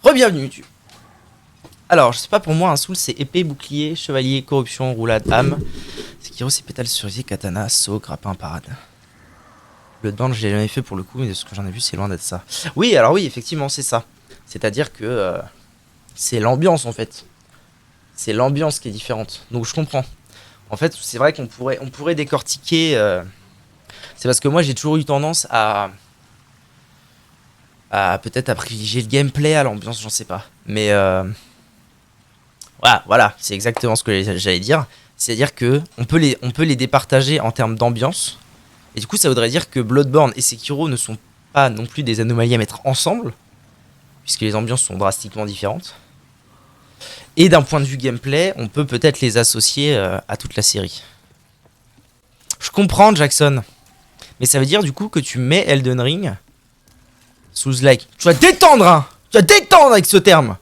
Re-bienvenue YouTube. Alors, je sais pas, pour moi, un soul c'est épée, bouclier, chevalier, corruption, roulade, âme. Sekiro c'est pétale, cerisier, katana, saut, grappin, parade. Bloodborne, je l'ai jamais fait pour le coup, mais de ce que j'en ai vu, c'est loin d'être ça. Oui, alors oui, effectivement, c'est ça. C'est-à-dire que c'est l'ambiance en fait. C'est l'ambiance qui est différente. Donc je comprends. En fait, c'est vrai qu'on pourrait décortiquer. C'est parce que moi, j'ai toujours eu tendance à peut-être à privilégier le gameplay à l'ambiance, j'en sais pas. Mais voilà, c'est exactement ce que j'allais dire. C'est-à-dire que on peut les départager en termes d'ambiance. Et du coup, ça voudrait dire que Bloodborne et Sekiro ne sont pas non plus des anomalies à mettre ensemble, puisque les ambiances sont drastiquement différentes. Et d'un point de vue gameplay, on peut peut-être les associer à toute la série. Je comprends, Jackson. Mais ça veut dire du coup que tu mets Elden Ring Souls-like. Tu vas détendre, hein. Tu vas détendre avec ce terme.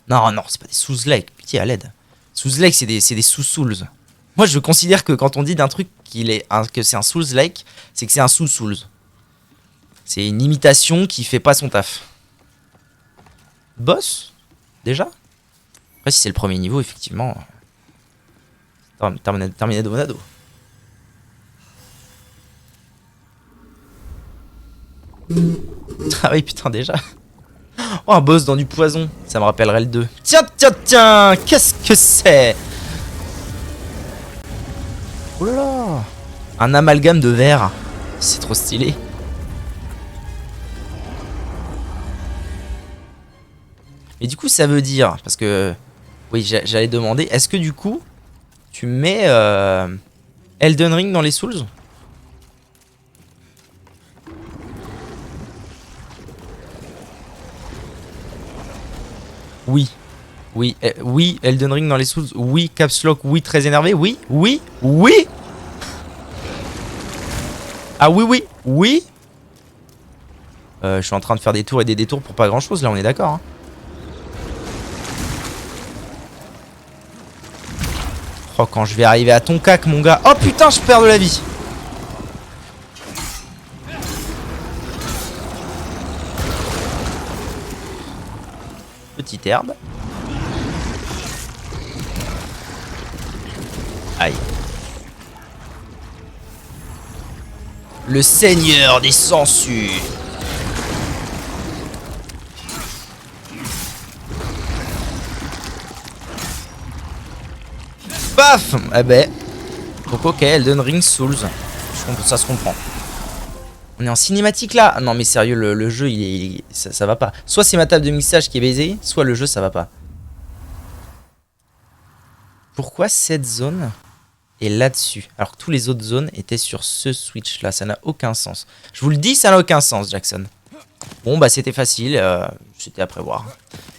Non, c'est pas des Souls-like. Pitié, à l'aide. Souls-like, c'est des sous-Souls. Moi, je considère que quand on dit d'un truc que c'est un Souls-like, c'est que c'est un sous-Souls. C'est une imitation qui fait pas son taf. Boss déjà. Après, si c'est le premier niveau, effectivement. Terminé Monado. Ah oui, putain, déjà. Oh, un boss dans du poison. Ça me rappellerait le 2. Tiens. Qu'est-ce que c'est? Oh là là. Un amalgame de verre. C'est trop stylé. Mais du coup, ça veut dire... Parce que... Oui, j'allais demander... Est-ce que du coup... Tu mets... Elden Ring dans les Souls? Oui, Elden Ring dans les Souls. Oui, Caps Lock. Oui, très énervé. Oui. Ah oui. Je suis en train de faire des tours et des détours pour pas grand chose, là, on est d'accord, hein. Oh, quand je vais arriver à ton cac, mon gars. Oh putain, je perds de la vie. Petite herbe. Aïe. Le seigneur des sangsues. Paf. Eh ben. Donc ok, Elden Ring Souls. Ça se comprend. On est en cinématique là. Non mais sérieux, le jeu ça va pas. Soit c'est ma table de mixage qui est baisée, soit le jeu ça va pas. Pourquoi cette zone est là-dessus alors que tous les autres zones étaient sur ce switch là? Ça n'a aucun sens. Je vous le dis, ça n'a aucun sens, Jackson. Bon bah c'était facile, c'était à prévoir.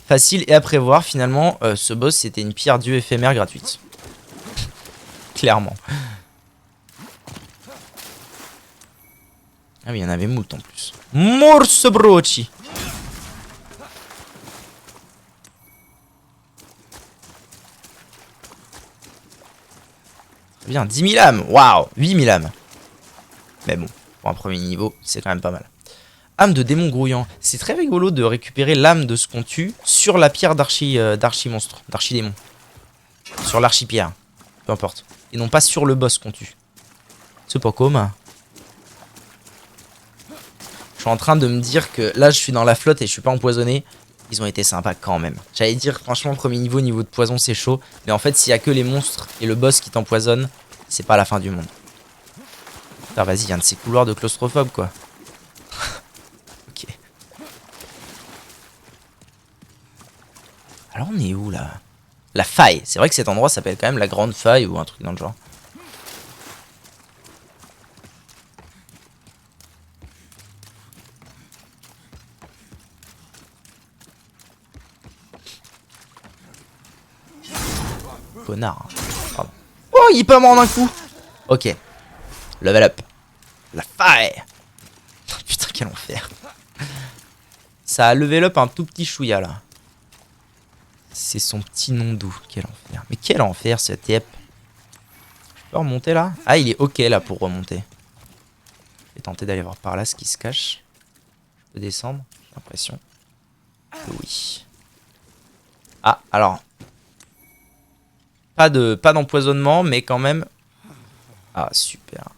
Facile et à prévoir, finalement, ce boss c'était une pierre dieu éphémère gratuite. Clairement. Ah oui, il y en avait moult en plus. Morse broci. Bien, 10 000 âmes. Waouh, 8 000 âmes. Mais bon, pour un premier niveau, c'est quand même pas mal. Âme de démon grouillant. C'est très rigolo de récupérer l'âme de ce qu'on tue sur la pierre d'archi-monstre, d'archi-démon. Sur l'archi-pierre. Peu importe. Et non pas sur le boss qu'on tue. C'est pas commun. Je suis en train de me dire que là, je suis dans la flotte et je suis pas empoisonné. Ils ont été sympas quand même. J'allais dire, franchement, premier niveau de poison, c'est chaud. Mais en fait, s'il y a que les monstres et le boss qui t'empoisonnent, c'est pas la fin du monde. Putain, vas-y, il y a un de ces couloirs de claustrophobe, quoi. Ok. Alors, on est où, là? La faille. C'est vrai que cet endroit s'appelle quand même la grande faille ou un truc dans le genre. Connard. Pardon. Oh, il est pas mort d'un coup. Ok. Level up. La faille. Putain, quel enfer. Ça a level up un tout petit chouïa, là. C'est son petit nom doux. Quel enfer. Mais quel enfer, cette yep. Je peux remonter, là? Ah, il est ok, là, pour remonter. Je vais tenter d'aller voir par là ce qui se cache. Je peux descendre, j'ai l'impression. Oui. Ah, alors. Pas d'empoisonnement, mais quand même... Ah, super.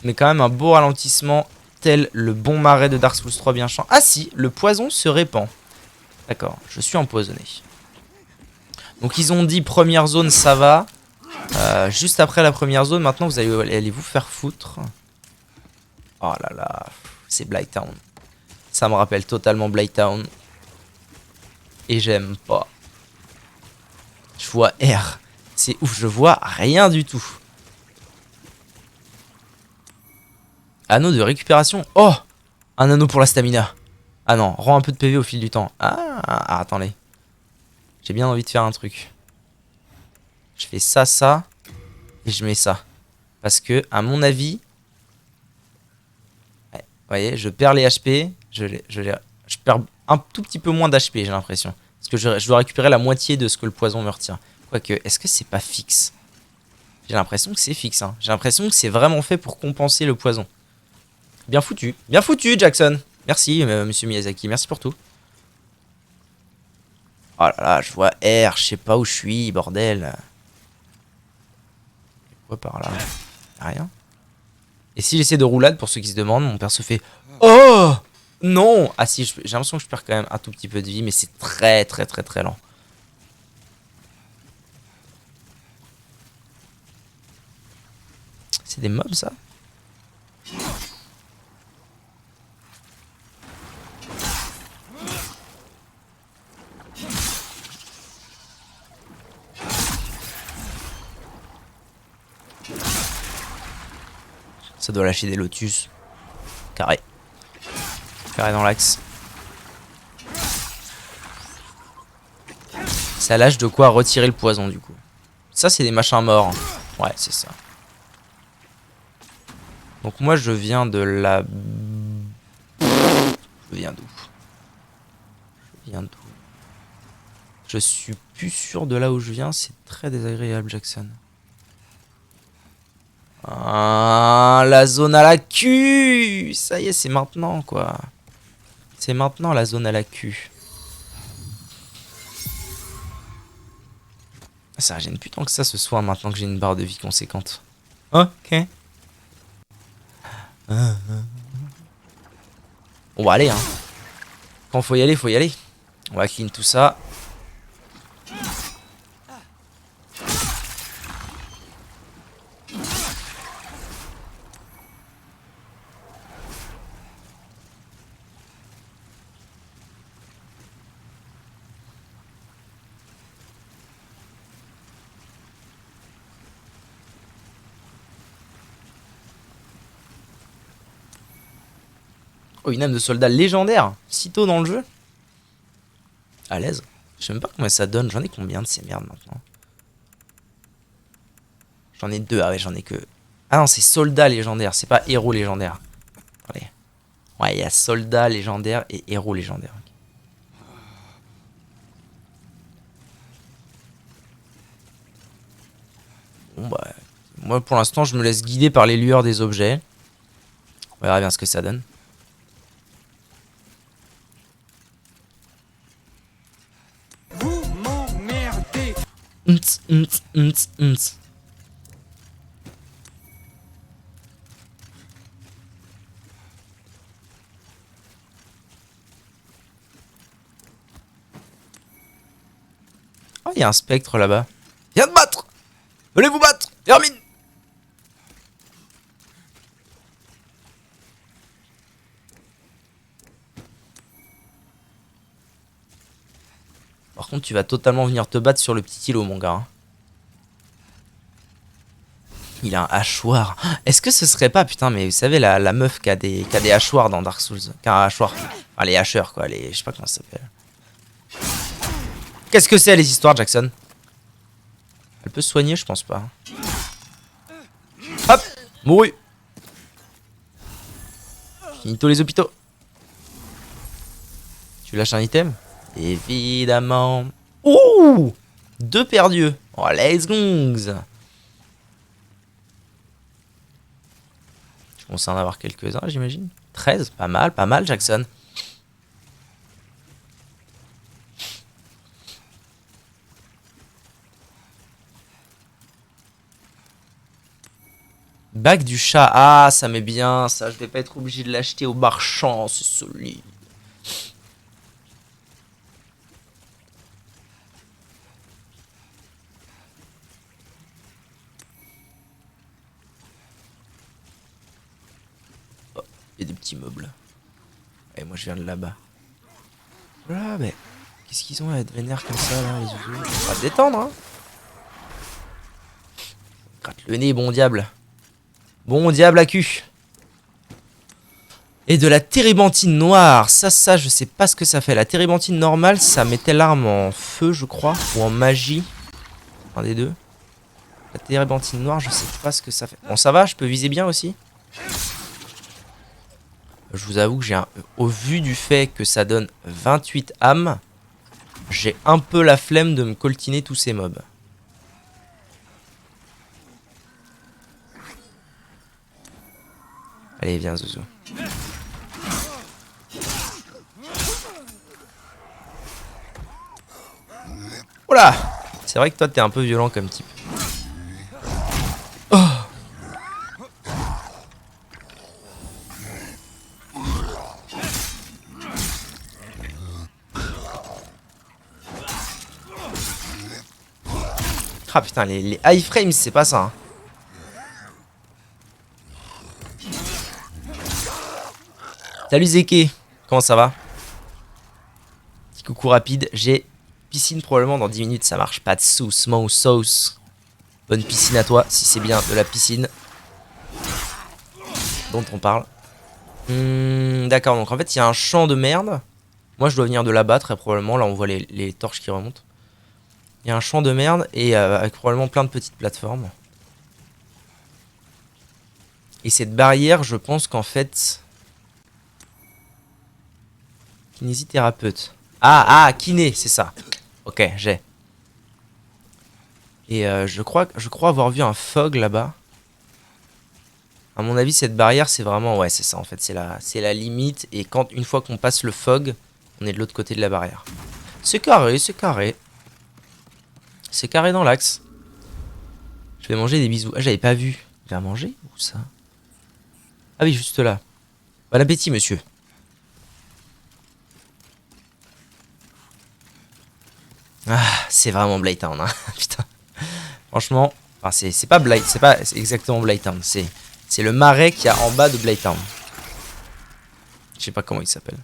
Mais quand même un beau ralentissement, tel le bon marais de Dark Souls 3 bien chiant. Ah si, le poison se répand. D'accord, je suis empoisonné. Donc ils ont dit première zone, ça va. Juste après la première zone, maintenant vous allez vous faire foutre. Oh là là, c'est Blighttown. Ça me rappelle totalement Blighttown. Et j'aime pas. Je vois R. C'est ouf, je vois rien du tout. Anneau de récupération. Oh, un anneau pour la stamina. Ah non, rend un peu de PV au fil du temps. Ah, attendez. J'ai bien envie de faire un truc. Je fais ça, ça. Et je mets ça. Parce que, à mon avis... Ouais, vous voyez, je perds les HP. Je perds un tout petit peu moins d'HP, j'ai l'impression. Parce que je dois récupérer la moitié de ce que le poison me retient. Quoique, est-ce que c'est pas fixe? J'ai l'impression que c'est fixe. Hein. J'ai l'impression que c'est vraiment fait pour compenser le poison. Bien foutu. Bien foutu, Jackson. Merci, monsieur Miyazaki. Merci pour tout. Oh là là, je vois R. Je sais pas où je suis, bordel. Quoi par là? Rien. Et si j'essaie de roulade, pour ceux qui se demandent, mon perso fait... Oh non. Ah si, j'ai l'impression que je perds quand même un tout petit peu de vie, mais c'est très très très très lent. C'est des mobs, ça? Ça doit lâcher des lotus. Carré. Carré dans l'axe. Ça lâche de quoi retirer le poison, du coup. Ça, c'est des machins morts. Ouais, c'est ça. Donc moi, je viens de la... Je viens d'où? Je viens d'où? Je suis plus sûr de là où je viens. C'est très désagréable, Jackson. Ah, la zone à la Q. Ça y est, c'est maintenant, quoi. C'est maintenant la zone à la Q. Ça gêne plus tant que ça ce soir maintenant que j'ai une barre de vie conséquente. Ok. On va aller, hein. Quand faut y aller, faut y aller. On va clean tout ça. Oh, une âme de soldat légendaire. Si tôt dans le jeu. À l'aise. Je sais même pas combien ça donne. J'en ai combien de ces merdes maintenant? J'en ai deux. Ah ouais, j'en ai que... Ah non, c'est soldat légendaire. C'est pas héros légendaire. Attendez. Ouais, il y a soldat légendaire et héros légendaire. Bon bah... Moi pour l'instant, je me laisse guider par les lueurs des objets. On verra bien ce que ça donne. Vous m'emmerdez. Oh, il y a un spectre là-bas. Viens te battre! Venez vous battre! Hermine! Par contre, tu vas totalement venir te battre sur le petit îlot, mon gars. Hein. Il a un hachoir. Est-ce que ce serait pas, putain, mais vous savez, la meuf qui a des hachoirs dans Dark Souls. Qui a un hachoir. Enfin, les hacheurs, quoi. Je sais pas comment ça s'appelle. Qu'est-ce que c'est, les histoires, Jackson? Elle peut se soigner, je pense pas. Hop! Mouru! Finito les hôpitaux. Tu lâches un item? Évidemment. Ouh! Deux perdus. Oh, let's go! Je commence à en avoir quelques-uns, j'imagine. 13, pas mal, Jackson. Bac du chat. Ah, ça m'est bien. Ça, je vais pas être obligé de l'acheter au marchand. C'est solide. Oh, il y a des petits meubles. Et moi, je viens de là-bas. Voilà, mais qu'est-ce qu'ils ont à être vénères comme ça, là, les oiseaux? On va se détendre, hein. Gratte le nez, bon diable. Bon diable à cul. Et de la térébenthine noire. Ça, je sais pas ce que ça fait. La térébenthine normale, ça mettait l'arme en feu, je crois. Ou en magie. Un des deux. La térébenthine noire, je sais pas ce que ça fait. Bon, ça va, je peux viser bien aussi. Je vous avoue que j'ai au vu du fait que ça donne 28 âmes, j'ai un peu la flemme de me coltiner tous ces mobs. Allez, viens, Zouzou. Oula! C'est vrai que toi, t'es un peu violent comme type. Oh! Ah putain, les iframes, c'est pas ça. Hein. Salut Zeke, comment ça va? Petit coucou rapide, j'ai piscine probablement dans 10 minutes, ça marche. Pas de sauce, mon sauce. Bonne piscine à toi, si c'est bien de la piscine dont on parle. D'accord, donc en fait il y a un champ de merde. Moi je dois venir de là-bas très probablement, là on voit les torches qui remontent. Il y a un champ de merde et avec probablement plein de petites plateformes. Et cette barrière, je pense qu'en fait... Kinésithérapeute. Ah, kiné, c'est ça. Ok, j'ai. Et je crois avoir vu un fog là-bas. À mon avis, cette barrière, c'est vraiment... Ouais, c'est ça, en fait. C'est la limite. Et une fois qu'on passe le fog, on est de l'autre côté de la barrière. C'est carré, c'est carré. C'est carré dans l'axe. Je vais manger des bisous. Ah, j'avais pas vu. Je vais manger? Où ça? Ah oui, juste là. Bon appétit, monsieur. Ah, c'est vraiment Blighttown, hein. Putain. Franchement, enfin, c'est pas Blight, c'est pas exactement Blighttown. C'est le marais qu'il y a en bas de Blighttown. Je sais pas comment il s'appelle.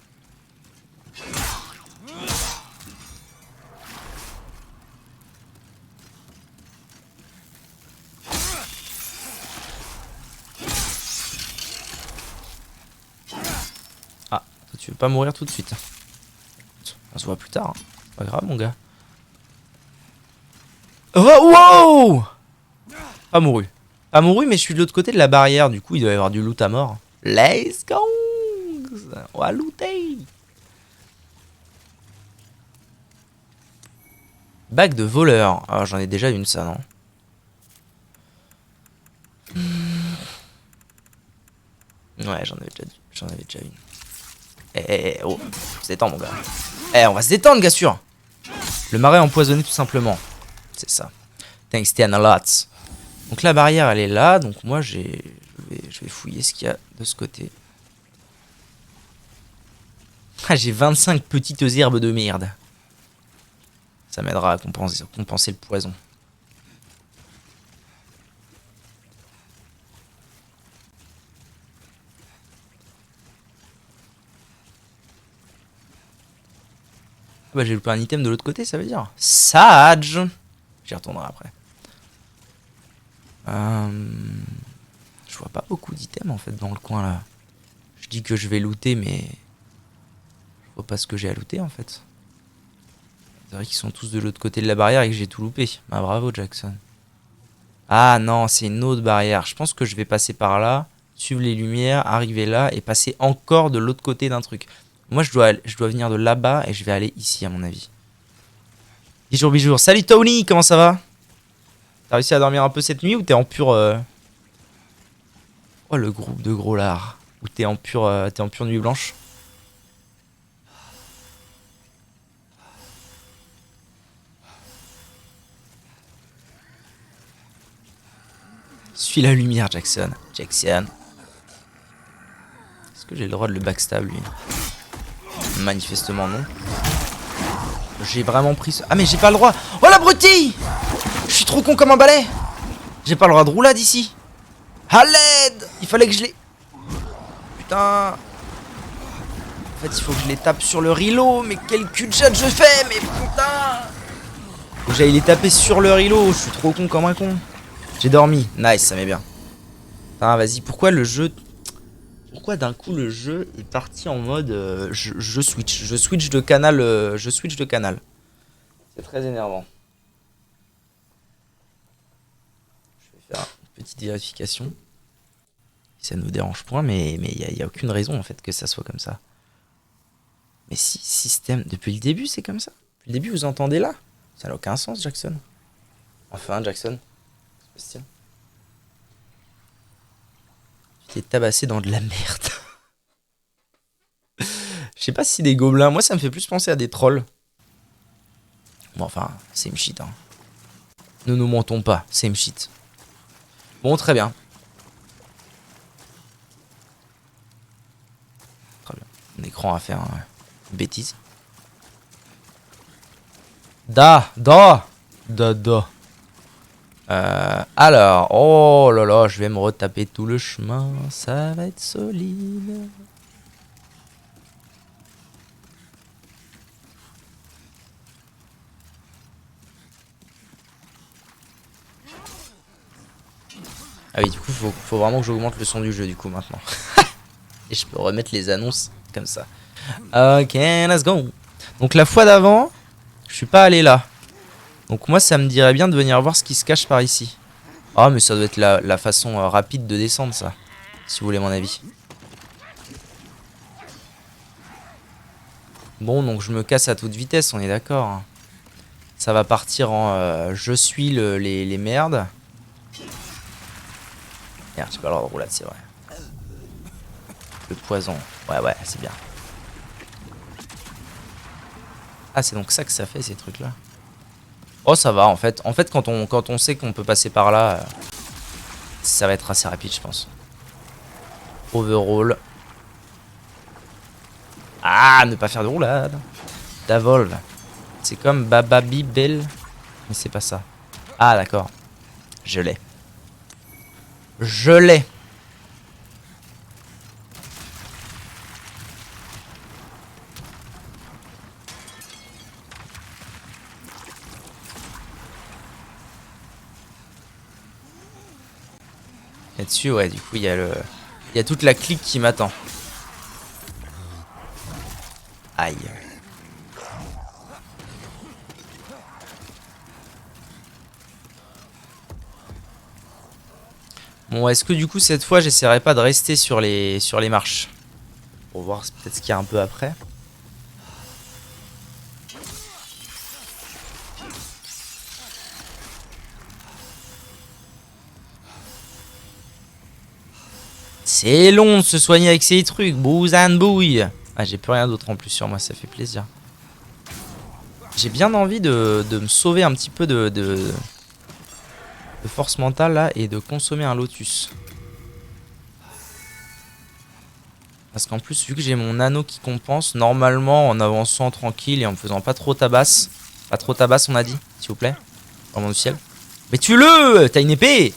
Ah, toi, tu veux pas mourir tout de suite. On se voit plus tard. Hein. Pas grave, mon gars. Oh, wow! Pas mouru. Pas mouru, mais je suis de l'autre côté de la barrière. Du coup, il doit y avoir du loot à mort. Let's go! On va looter! Bague de voleur. Ah, j'en ai déjà une, ça, non? Ouais, j'en avais déjà une. Oh, on se détend, mon gars. On va se détendre, gars sûr. Le marais empoisonné, tout simplement. C'est ça. Thanks, Tiana lots. Donc la barrière, elle est là. Donc moi, je vais fouiller ce qu'il y a de ce côté. Ah, j'ai 25 petites herbes de merde. Ça m'aidera à compenser le poison. Ah bah j'ai loupé un item de l'autre côté, ça veut dire. Sage. J'y retournerai après. Je vois pas beaucoup d'items en fait dans le coin là. Je dis que je vais looter, mais je vois pas ce que j'ai à looter en fait. C'est vrai qu'ils sont tous de l'autre côté de la barrière et que j'ai tout loupé. Bah bravo Jackson. Ah non, c'est une autre barrière. Je pense que je vais passer par là, suivre les lumières, arriver là et passer encore de l'autre côté d'un truc. Moi je dois venir de là-bas et je vais aller ici à mon avis. Bijour, bijour. Salut Tony, comment ça va? T'as réussi à dormir un peu cette nuit ou t'es en pur... Oh le groupe de gros lards. Ou t'es en pure nuit blanche? Suis la lumière, Jackson. Jackson. Est-ce que j'ai le droit de le backstab, lui? Manifestement, non. J'ai vraiment pris ce... Ah, mais j'ai pas le droit. Oh, l'abruti! Je suis trop con comme un balai. J'ai pas le droit de roulade ici. À l'aide! Il fallait que je les... Putain. En fait, il faut que je les tape sur le reload. Mais quel cul de chat je fais. Mais putain. Faut que j'aille les taper sur le reload. Je suis trop con comme un con. J'ai dormi. Nice, ça m'est bien. Putain, vas-y. Pourquoi le jeu... Pourquoi d'un coup le jeu est parti en mode... je switch. Je switch de canal. Je switch de canal. C'est très énervant. Je vais faire une petite vérification. Ça ne nous dérange point, mais il y a aucune raison en fait que ça soit comme ça. Mais si, système... Depuis le début, c'est comme ça. Depuis le début, vous entendez là? Ça n'a aucun sens, Jackson. Enfin, Jackson. Sébastien. Tu t'es tabassé dans de la merde. Je sais pas si des gobelins... Moi, ça me fait plus penser à des trolls. Bon, enfin, same shit, hein. Ne nous mentons pas, same shit. Bon, très bien. Très bien. Mon écran a fait une bêtise. Da. Alors, oh là là, je vais me retaper tout le chemin. Ça va être solide. Ah oui, du coup, faut vraiment que j'augmente le son du jeu, du coup, maintenant. Et je peux remettre les annonces comme ça. Ok, let's go. Donc la fois d'avant, je suis pas allé là. Donc moi, ça me dirait bien de venir voir ce qui se cache par ici. Ah, mais ça doit être la façon rapide de descendre, ça. Si vous voulez mon avis. Bon, donc je me casse à toute vitesse, on est d'accord. Ça va partir en... je suis les merdes. Merde, j'ai pas le droit de roulade, c'est vrai. Le poison. Ouais, c'est bien. Ah, c'est donc ça que ça fait, ces trucs-là. Oh, ça va, en fait. En fait, quand on sait qu'on peut passer par là, ça va être assez rapide, je pense. Overall. Ah, ne pas faire de roulade. Davolve. C'est comme Bababi Bell. Mais c'est pas ça. Ah, d'accord. Je l'ai. Je l'ai. Là-dessus, ouais, du coup, il y a toute la clique qui m'attend. Aïe. Bon, est-ce que du coup, cette fois, j'essaierai pas de rester sur les marches? Pour voir peut-être ce qu'il y a un peu après. C'est long de se soigner avec ces trucs. Bouzane bouille. Ah, j'ai plus rien d'autre en plus sur moi, ça fait plaisir. J'ai bien envie de me sauver un petit peu de force mentale là et de consommer un lotus. Parce qu'en plus, vu que j'ai mon anneau qui compense, normalement en avançant tranquille et en me faisant pas trop tabasse. Pas trop tabasse, on a dit, s'il vous plaît. Vraiment du ciel. Mais tue-le! T'as une épée!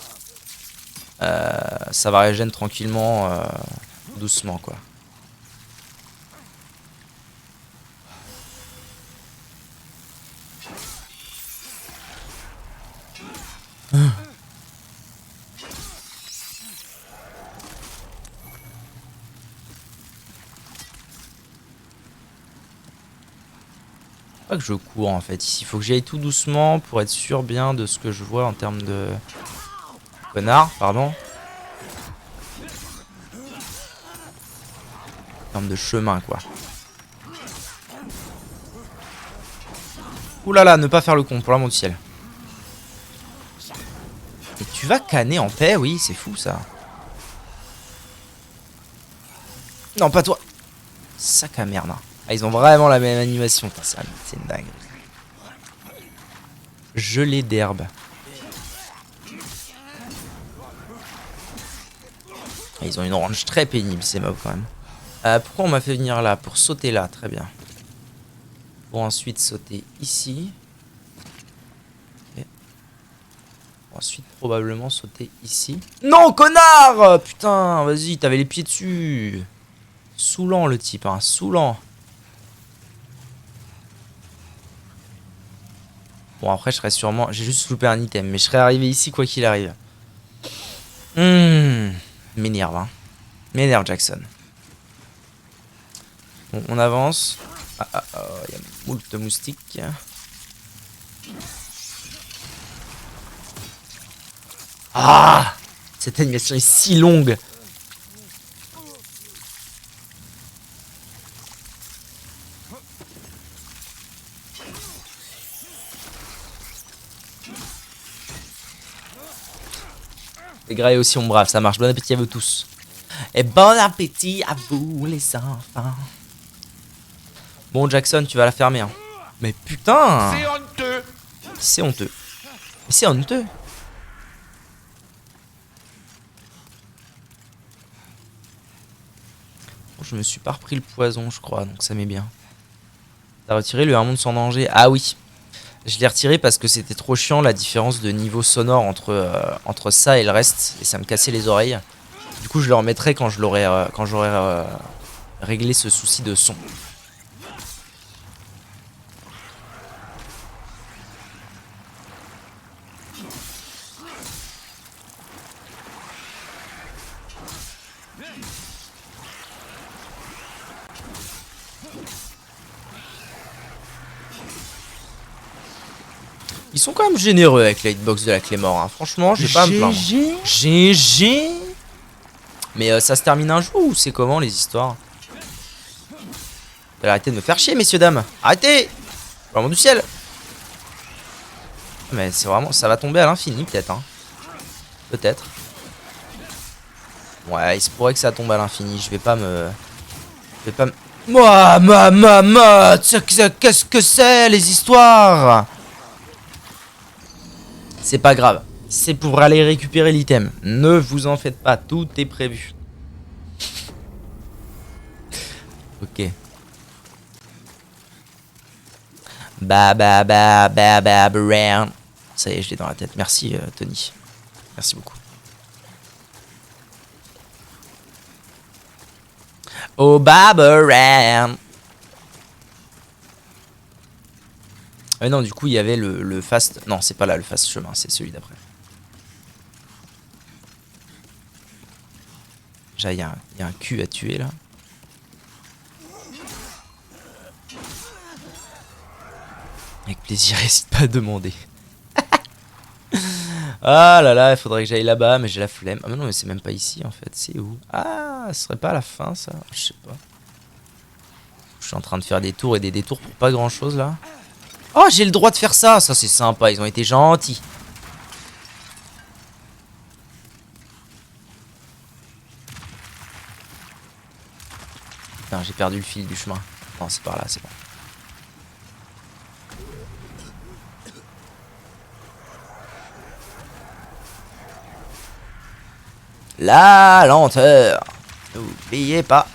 Ça va régénérer tranquillement, doucement quoi. Pas que je cours en fait ici, il faut que j'y aille tout doucement pour être sûr bien de ce que je vois en termes de... Connard, pardon. En termes de chemin quoi. Ouh là là, ne pas faire le con pour l'amour du ciel. Et tu vas canner en paix, oui, c'est fou ça. Non, pas toi. Sac à merde. Hein. Ah, ils ont vraiment la même animation. C'est une dingue. Gelée d'herbe. Ils ont une range très pénible, ces mobs quand même. Pourquoi on m'a fait venir là? Pour sauter là, très bien. Pour ensuite sauter ici. Okay. Pour ensuite probablement sauter ici. Non, connard! Putain, vas-y, t'avais les pieds dessus. Saoulant le type, hein, saoulant. Bon, après, je serais sûrement... J'ai juste loupé un item, mais je serais arrivé ici quoi qu'il arrive. M'énerve, hein. M'énerve, Jackson. Bon, on avance. Il y a moult de moustiques. Ah! Cette animation est si longue. Les gras aussi on brave, ça marche. Bon appétit à vous tous. Et bon appétit à vous les enfants. Bon Jackson, tu vas la fermer. Hein. Mais putain! C'est honteux. C'est honteux. Mais c'est honteux. Bon, je me suis pas repris le poison, je crois, donc ça m'est bien. T'as retiré le monde sans danger? Ah oui. Je l'ai retiré parce que c'était trop chiant la différence de niveau sonore entre ça et le reste. Et ça me cassait les oreilles. Du coup je le remettrai quand j'aurai réglé ce souci de son. Ils sont quand même généreux avec la hitbox de la Claymore, hein. Franchement, j'ai pas à me plaindre. GG. Mais ça se termine un jour ou c'est comment les histoires? Arrêtez de me faire chier, messieurs, dames. Arrêtez! Vraiment du ciel. Mais c'est vraiment... Ça va tomber à l'infini, peut-être. Hein. Peut-être. Ouais, il se pourrait que ça tombe à l'infini. Je vais pas me... Moi, qu'est-ce que c'est, les histoires? C'est pas grave. C'est pour aller récupérer l'item. Ne vous en faites pas. Tout est prévu. Ok. Brown. Ça y est, je l'ai dans la tête. Merci, Tony. Merci beaucoup. Oh, Babaran. Non, du coup, il y avait le fast... Non, c'est pas là, le fast chemin. C'est celui d'après. Déjà, il y a un cul à tuer, là. Avec plaisir, n'hésite pas à demander. Ah là là, il faudrait que j'aille là-bas, mais j'ai la flemme. Ah mais non, mais c'est même pas ici, en fait. C'est où? Ah, ce serait pas à la fin, ça? Je sais pas. Je suis en train de faire des tours et des détours pour pas grand-chose, là. Oh, j'ai le droit de faire ça. Ça, c'est sympa. Ils ont été gentils. Putain, j'ai perdu le fil du chemin. Non, c'est par là, c'est bon. La lenteur. N'oubliez pas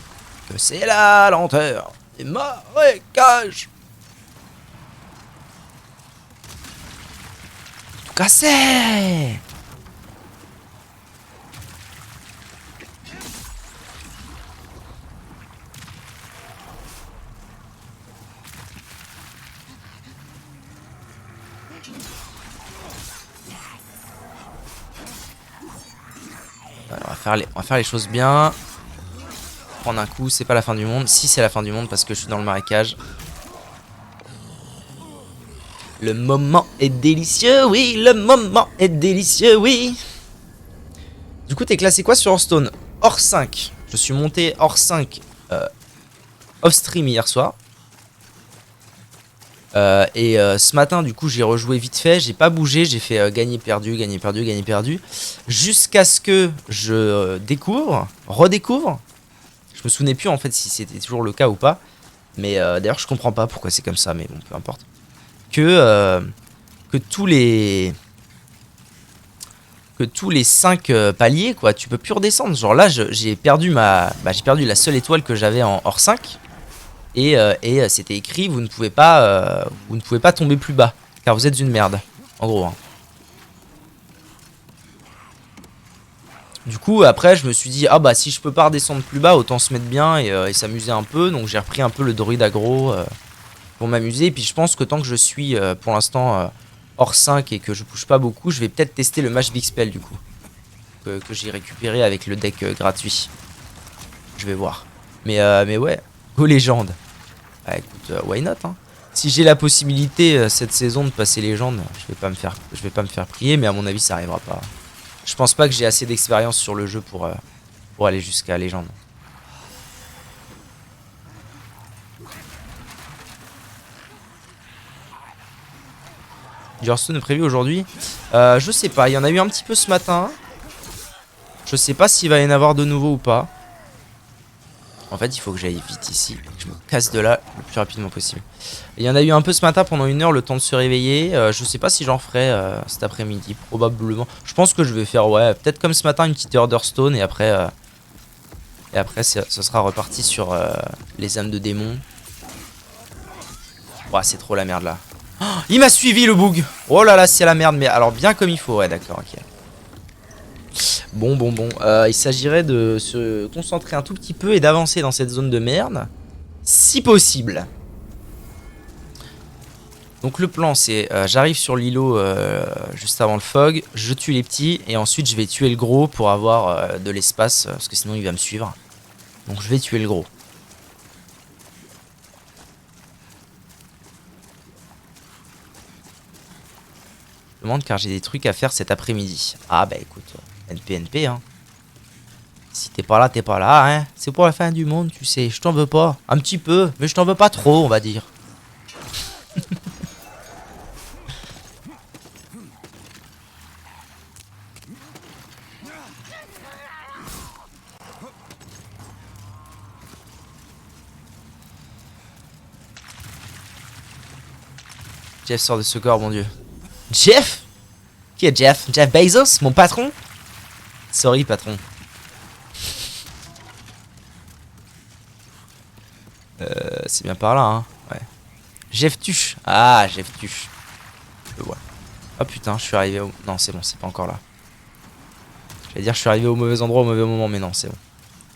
que c'est la lenteur. Des marécages. Tout cassé. Alors, on va faire les choses bien. Prendre un coup, c'est pas la fin du monde. Si, c'est la fin du monde parce que je suis dans le marécage. Le moment est délicieux, oui. Le moment est délicieux, oui. Du coup, t'es classé quoi sur Hearthstone? Hors 5. Je suis monté hors 5 off stream hier soir. Ce matin, du coup, j'ai rejoué vite fait. J'ai pas bougé. J'ai fait gagner, perdu, gagner, perdu, gagner, perdu. Jusqu'à ce que je redécouvre. Je me souvenais plus en fait si c'était toujours le cas ou pas. Mais d'ailleurs, je comprends pas pourquoi c'est comme ça. Mais bon, peu importe. Que tous les que tous les 5 paliers, quoi, tu peux plus redescendre. Genre là, j'ai perdu j'ai perdu la seule étoile que j'avais en hors 5. Et c'était écrit, vous ne pouvez pas tomber plus bas, car vous êtes une merde, en gros. Hein. Du coup, après, je me suis dit, ah bah si je peux pas redescendre plus bas, autant se mettre bien et s'amuser un peu. Donc j'ai repris un peu le druide aggro pour m'amuser. Et puis je pense que tant que je suis pour l'instant hors 5 et que je bouge pas beaucoup, je vais peut-être tester le match Big Spell du coup. Que j'ai récupéré avec le deck gratuit. Je vais voir. Mais ouais, go légende. Bah écoute, why not hein. Si j'ai la possibilité cette saison de passer légende, je vais pas me faire prier, mais à mon avis ça arrivera pas. Je pense pas que j'ai assez d'expérience sur le jeu pour aller jusqu'à légende. Du Hearthstone prévu aujourd'hui je sais pas, il y en a eu un petit peu ce matin. Je sais pas s'il va y en avoir de nouveau ou pas. En fait, il faut que j'aille vite ici. Je me casse de là le plus rapidement possible. Il y en a eu un peu ce matin pendant 1 heure, le temps de se réveiller. Je sais pas si j'en ferai cet après-midi, probablement. Je pense que je vais faire, ouais, peut-être comme ce matin, une petite heure d'Hearthstone. Et après, ce sera reparti sur les âmes de démons. Ouais, c'est trop la merde là. Oh, il m'a suivi le bug. Oh là là, c'est la merde. Mais alors, bien comme il faut. Ouais, d'accord, ok. Bon. Il s'agirait de se concentrer un tout petit peu et d'avancer dans cette zone de merde. Si possible. Donc le plan c'est, j'arrive sur l'îlot juste avant le fog, je tue les petits et ensuite je vais tuer le gros pour avoir de l'espace parce que sinon il va me suivre. Donc je vais tuer le gros. Je me demande car j'ai des trucs à faire cet après-midi. Ah bah écoute, NP hein. Si t'es pas là, t'es pas là hein. C'est pour la fin du monde tu sais, je t'en veux pas. Un petit peu, mais je t'en veux pas trop on va dire. Jeff sort de ce corps, mon dieu. Jeff? Qui est Jeff? Jeff Bezos? Mon patron? Sorry, patron. C'est bien par là, hein. Ouais. Jeff Tuche. Ah, Jeff Tuche. Je le vois. Oh putain, je suis arrivé au... Non, c'est bon, c'est pas encore là. J'allais dire, je suis arrivé au mauvais endroit au mauvais moment, mais non, c'est bon.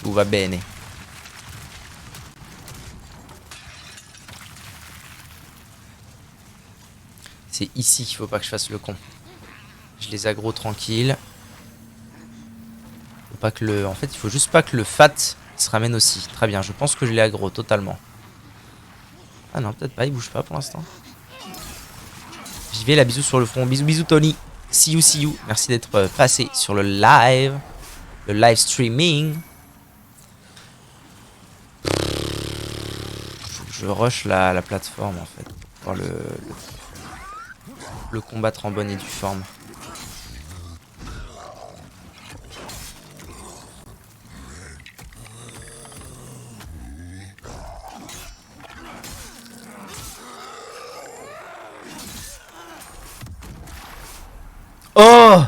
Tout va bene. C'est ici qu'il faut pas que je fasse le con. Je les aggro tranquille. Faut pas que le... En fait, il faut juste pas que le fat se ramène aussi. Très bien, je pense que je l'ai aggro totalement. Ah non, peut-être pas, il bouge pas pour l'instant. J'y vais, la bisou sur le front. Bisous, bisous Tony. See you. Merci d'être passé sur le live. Le live streaming. Faut que je rush la plateforme en fait. Pour le combattre en bonne et due forme. Oh!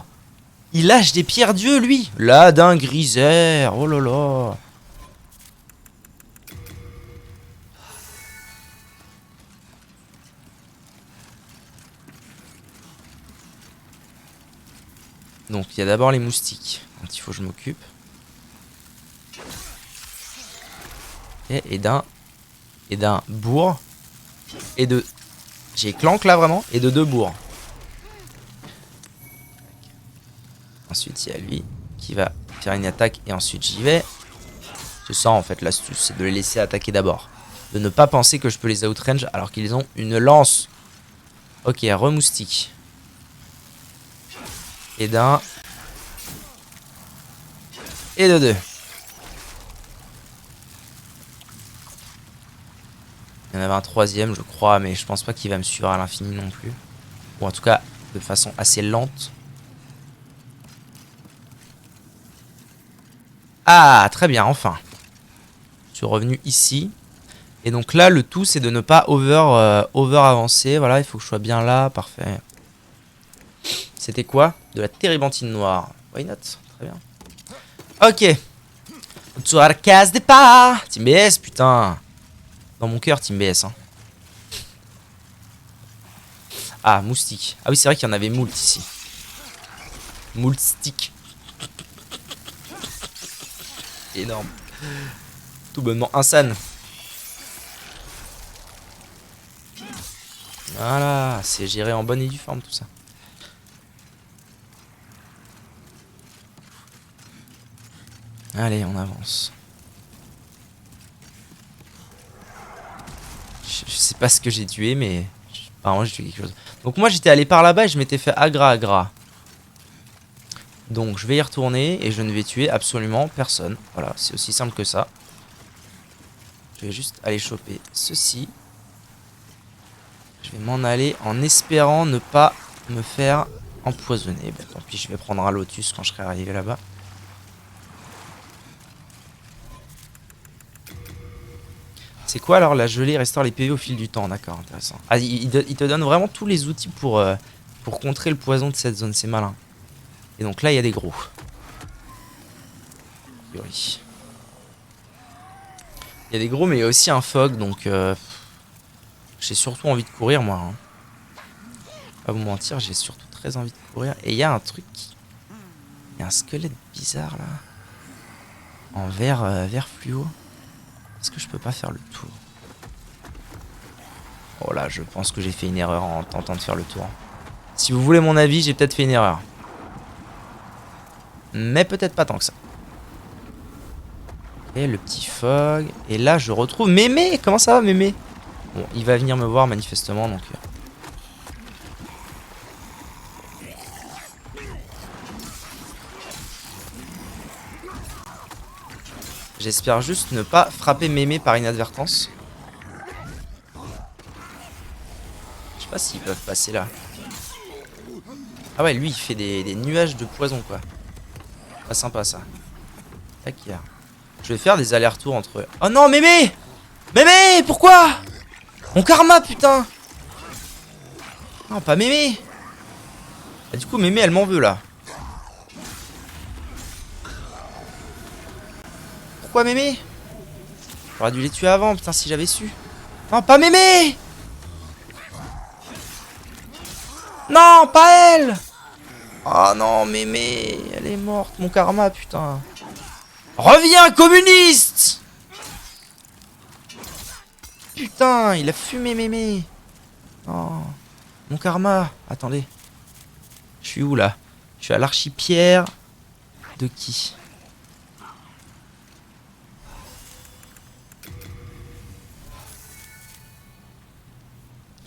Il lâche des pierres dieu lui! Là d'un grisère! Oh là là! Donc il y a d'abord les moustiques dont il faut que je m'occupe. Et d'un bourg. Et de... J'ai clank là vraiment. Et de 2 bourgs. Ensuite il y a lui qui va faire une attaque et ensuite j'y vais. C'est ça en fait l'astuce, c'est de les laisser attaquer d'abord. De ne pas penser que je peux les outrange alors qu'ils ont une lance. Ok, remoustique. Et d'un. Et de 2. Il y en avait un troisième je crois, mais je pense pas qu'il va me suivre à l'infini non plus. Ou en tout cas de façon assez lente. Ah, très bien, enfin. Je suis revenu ici. Et donc là, le tout, c'est de ne pas over avancer. Voilà, il faut que je sois bien là, parfait. C'était quoi? De la térébenthine noire. Why not? Très bien. Ok. Tu as la case départ. Team BS, putain. Dans mon cœur, Team BS. Hein. Ah, moustique. Ah oui, c'est vrai qu'il y en avait moult ici. Moulstick. Énorme. Tout bonnement insane. Voilà, c'est géré en bonne et due forme tout ça. Allez, on avance. Je sais pas ce que j'ai tué, mais apparemment j'ai tué quelque chose. Donc moi j'étais allé par là-bas et je m'étais fait agra. Donc je vais y retourner et je ne vais tuer absolument personne. Voilà, c'est aussi simple que ça. Je vais juste aller choper ceci. Je vais m'en aller en espérant ne pas me faire empoisonner. Ben, tant pis, je vais prendre un lotus quand je serai arrivé là-bas. C'est quoi alors la gelée restaure les PV au fil du temps? D'accord, intéressant. Ah, il te donne vraiment tous les outils pour contrer le poison de cette zone, c'est malin. Et donc là, il y a des gros. Oui. Il y a des gros, mais il y a aussi un fog, donc j'ai surtout envie de courir, moi. Hein. Pas vous mentir, j'ai surtout très envie de courir. Et il y a un truc. Il y a un squelette bizarre, là. En vert fluo. Est-ce que je peux pas faire le tour? Oh là, je pense que j'ai fait une erreur en tentant de faire le tour. Si vous voulez mon avis, j'ai peut-être fait une erreur. Mais peut-être pas tant que ça. Et le petit fog. Et là, je retrouve Mémé. Comment ça va, Mémé? Bon, il va venir me voir manifestement, donc... J'espère juste ne pas frapper Mémé par inadvertance. Je sais pas s'ils peuvent passer là. Ah ouais, lui, il fait des nuages de poison, quoi. Pas sympa, ça. Tac, je vais faire des allers-retours entre eux. Oh non, Mémé! Mémé, pourquoi? Mon karma, putain! Non, pas Mémé! Ah, du coup, Mémé, elle m'en veut, là. Pourquoi Mémé? J'aurais dû les tuer avant, putain, si j'avais su. Non, pas Mémé! Non, pas elle! Oh non, Mémé, elle est morte, mon karma, putain. Reviens, communiste! Putain, il a fumé Mémé. Oh, mon karma. Attendez. Je suis où, là? Je suis à l'archipierre de qui?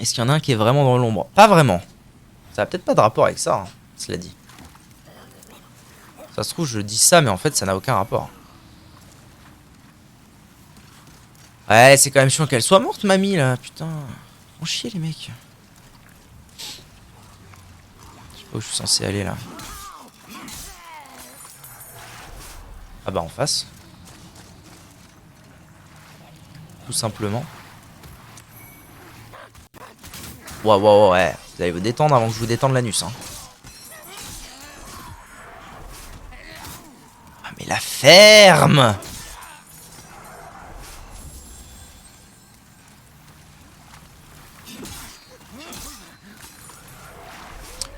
Est-ce qu'il y en a un qui est vraiment dans l'ombre? Pas vraiment. Ça a peut-être pas de rapport avec ça, hein, cela dit. Ça se trouve, je dis ça, mais en fait, ça n'a aucun rapport. Ouais, c'est quand même chiant qu'elle soit morte, mamie, là. Putain. On chier, les mecs. Je sais pas où je suis censé aller, là. Ah bah, en face. Tout simplement. Waouh, ouais. Vous allez vous détendre avant que je vous détende l'anus, hein. Ah, mais la ferme!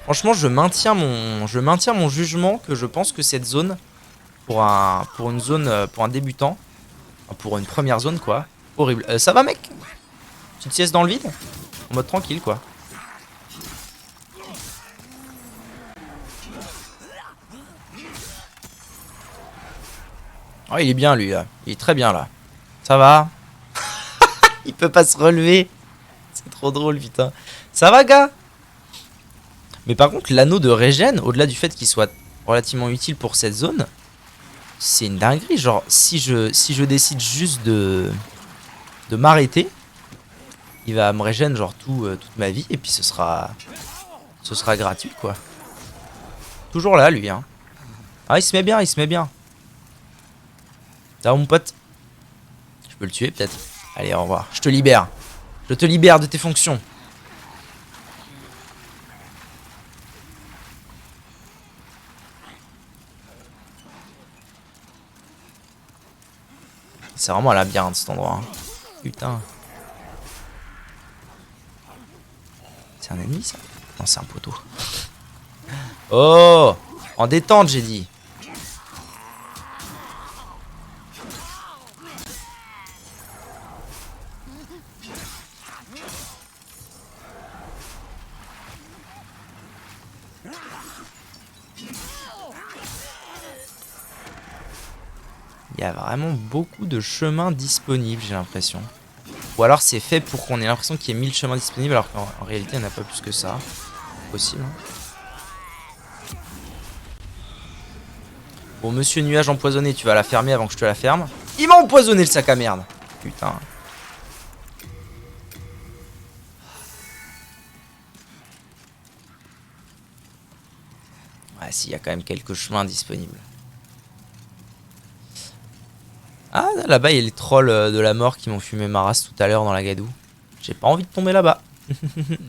Franchement, je maintiens mon jugement que je pense que cette zone, pour un débutant, enfin, pour une première zone, quoi, horrible. Ça va, mec? Petite sieste dans le vide? En mode tranquille, quoi. Oh, il est bien, lui, là. Il est très bien, là. Ça va? Il peut pas se relever. C'est trop drôle, putain. Ça va, gars? Mais par contre, l'anneau de régène, au-delà du fait qu'il soit relativement utile pour cette zone, c'est une dinguerie. Genre, si je décide juste de m'arrêter, il va me régène genre toute ma vie et puis ce sera gratuit, quoi. Toujours là, lui, hein. Ah, il se met bien, il se met bien. Ça va, mon pote? Je peux le tuer, peut-être. Allez, au revoir. Je te libère. Je te libère de tes fonctions. C'est vraiment un labyrinthe cet endroit. Hein. Putain. C'est un ennemi ça? Non, c'est un poteau. Oh! En détente, j'ai dit. Il y a vraiment beaucoup de chemins disponibles, j'ai l'impression. Ou alors c'est fait pour qu'on ait l'impression qu'il y ait 1000 chemins disponibles, alors qu'en réalité, il n'y en a pas plus que ça. Possible. Hein. Bon, monsieur nuage empoisonné, tu vas la fermer avant que je te la ferme. Il m'a empoisonné le sac à merde. Putain. Ouais, si, il y a quand même quelques chemins disponibles. Ah, là-bas, il y a les trolls de la mort qui m'ont fumé ma race tout à l'heure dans la gadoue. J'ai pas envie de tomber là-bas.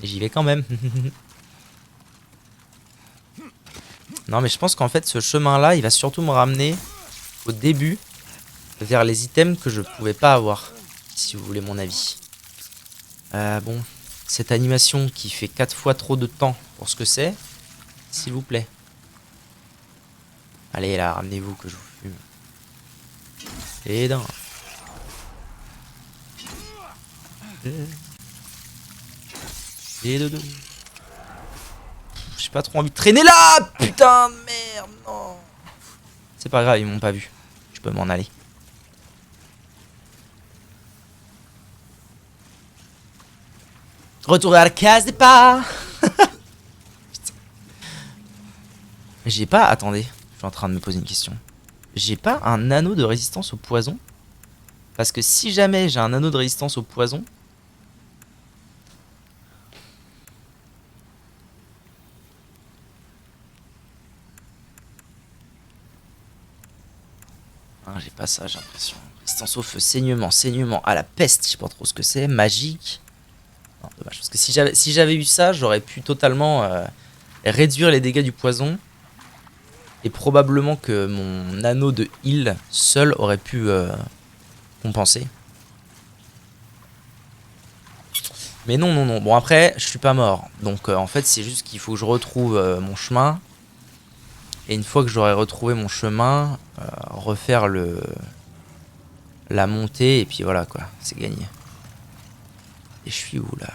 J'y vais quand même. Non, mais je pense qu'en fait, ce chemin-là, il va surtout me ramener au début vers les items que je pouvais pas avoir, si vous voulez mon avis. Bon, cette animation qui fait 4 fois trop de temps pour ce que c'est, s'il vous plaît. Allez là, ramenez-vous que je vous fume. Et d'un. Et de deux. J'ai pas trop envie de traîner là. Putain de merde, non. C'est pas grave, ils m'ont pas vu. Je peux m'en aller. Retour à la case départ. J'ai pas... Attendez, je suis en train de me poser une question. J'ai pas un anneau de résistance au poison? Parce que si jamais j'ai un anneau de résistance au poison... Ah, j'ai pas ça, j'ai l'impression. Résistance au feu, saignement, saignement à la peste, je sais pas trop ce que c'est, magique. Non, dommage, parce que si j'avais eu ça, j'aurais pu totalement réduire les dégâts du poison. Et probablement que mon anneau de heal seul aurait pu compenser. Mais non, non, non. Bon, après, je suis pas mort. Donc, en fait, c'est juste qu'il faut que je retrouve mon chemin. Et une fois que j'aurai retrouvé mon chemin, refaire la montée. Et puis voilà, quoi. C'est gagné. Et je suis où, là?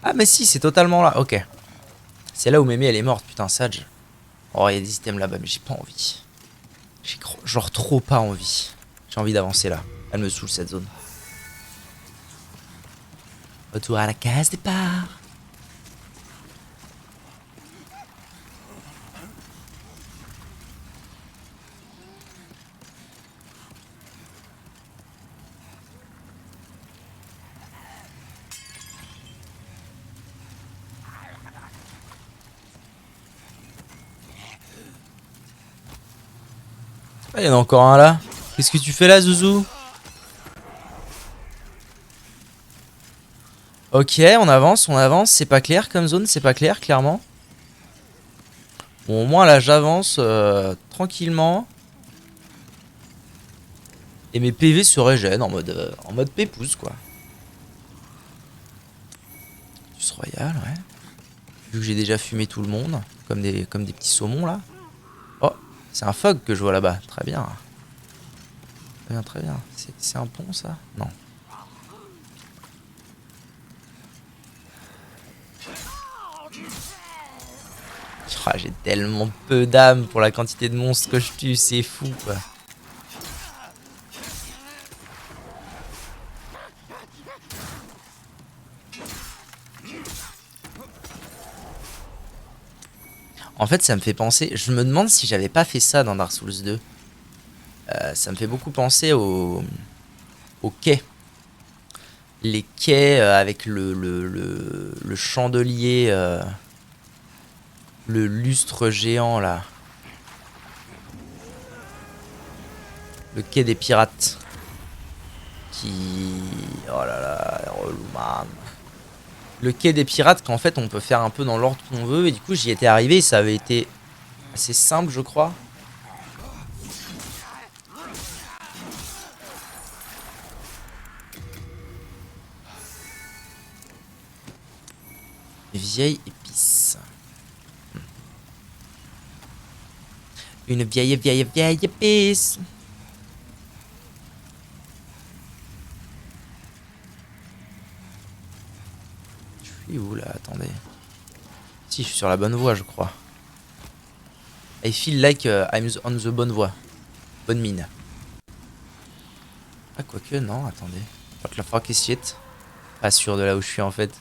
Ah, mais si, c'est totalement là. Ok. C'est là où Mémé, elle est morte. Putain, Sage. Oh, il y a des items là-bas, mais j'ai pas envie. J'ai genre trop pas envie. J'ai envie d'avancer là. Elle me saoule cette zone. Retour à la case départ. Ah, il y en a encore un là. Qu'est-ce que tu fais là, Zouzou? Ok, on avance, on avance. C'est pas clair comme zone, c'est pas clair, clairement. Bon, au moins là, j'avance tranquillement. Et mes PV se régènent en mode pépouze, quoi. Du royal, ouais. Vu que j'ai déjà fumé tout le monde, comme des petits saumons là. Oh, c'est un fog que je vois là-bas. Très bien. Très bien, très bien. C'est un pont, ça? Non. Oh, j'ai tellement peu d'âme pour la quantité de monstres que je tue. C'est fou, quoi. En fait, ça me fait penser... Je me demande si j'avais pas fait ça dans Dark Souls 2. Ça me fait beaucoup penser au quai. Les quais avec le chandelier, le lustre géant là. Le quai des pirates. Qui... Oh là là, relou man. Le quai des pirates qu'en fait on peut faire un peu dans l'ordre qu'on veut. Et du coup j'y étais arrivé et ça avait été assez simple je crois. Vieille épice. Une vieille épice. Je suis où là? Attendez. Si, je suis sur la bonne voie, je crois. I feel like I'm on the bonne voie. Bonne mine. Ah, quoique, non, attendez. What the fuck is shit? Pas sûr de là où je suis en fait.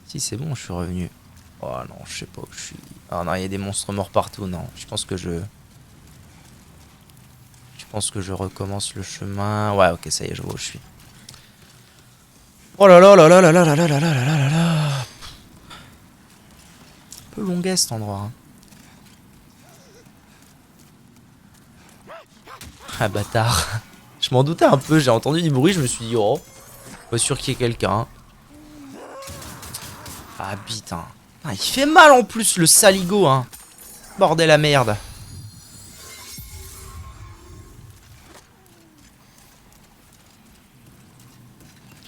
Si, c'est bon, je suis revenu. Oh non, je sais pas où je suis. Oh non, il y a des monstres morts partout, non. Je pense que je recommence le chemin. Ouais, ok, ça y est, je vois où je suis. Oh là là là là là là là là là là là là là. Un peu longuet cet endroit. Hein. Ah bâtard. Je m'en doutais un peu, j'ai entendu du bruit, je me suis dit oh, pas sûr qu'il y ait quelqu'un. Ah putain. Ah, il fait mal en plus le saligo hein. Bordel à merde.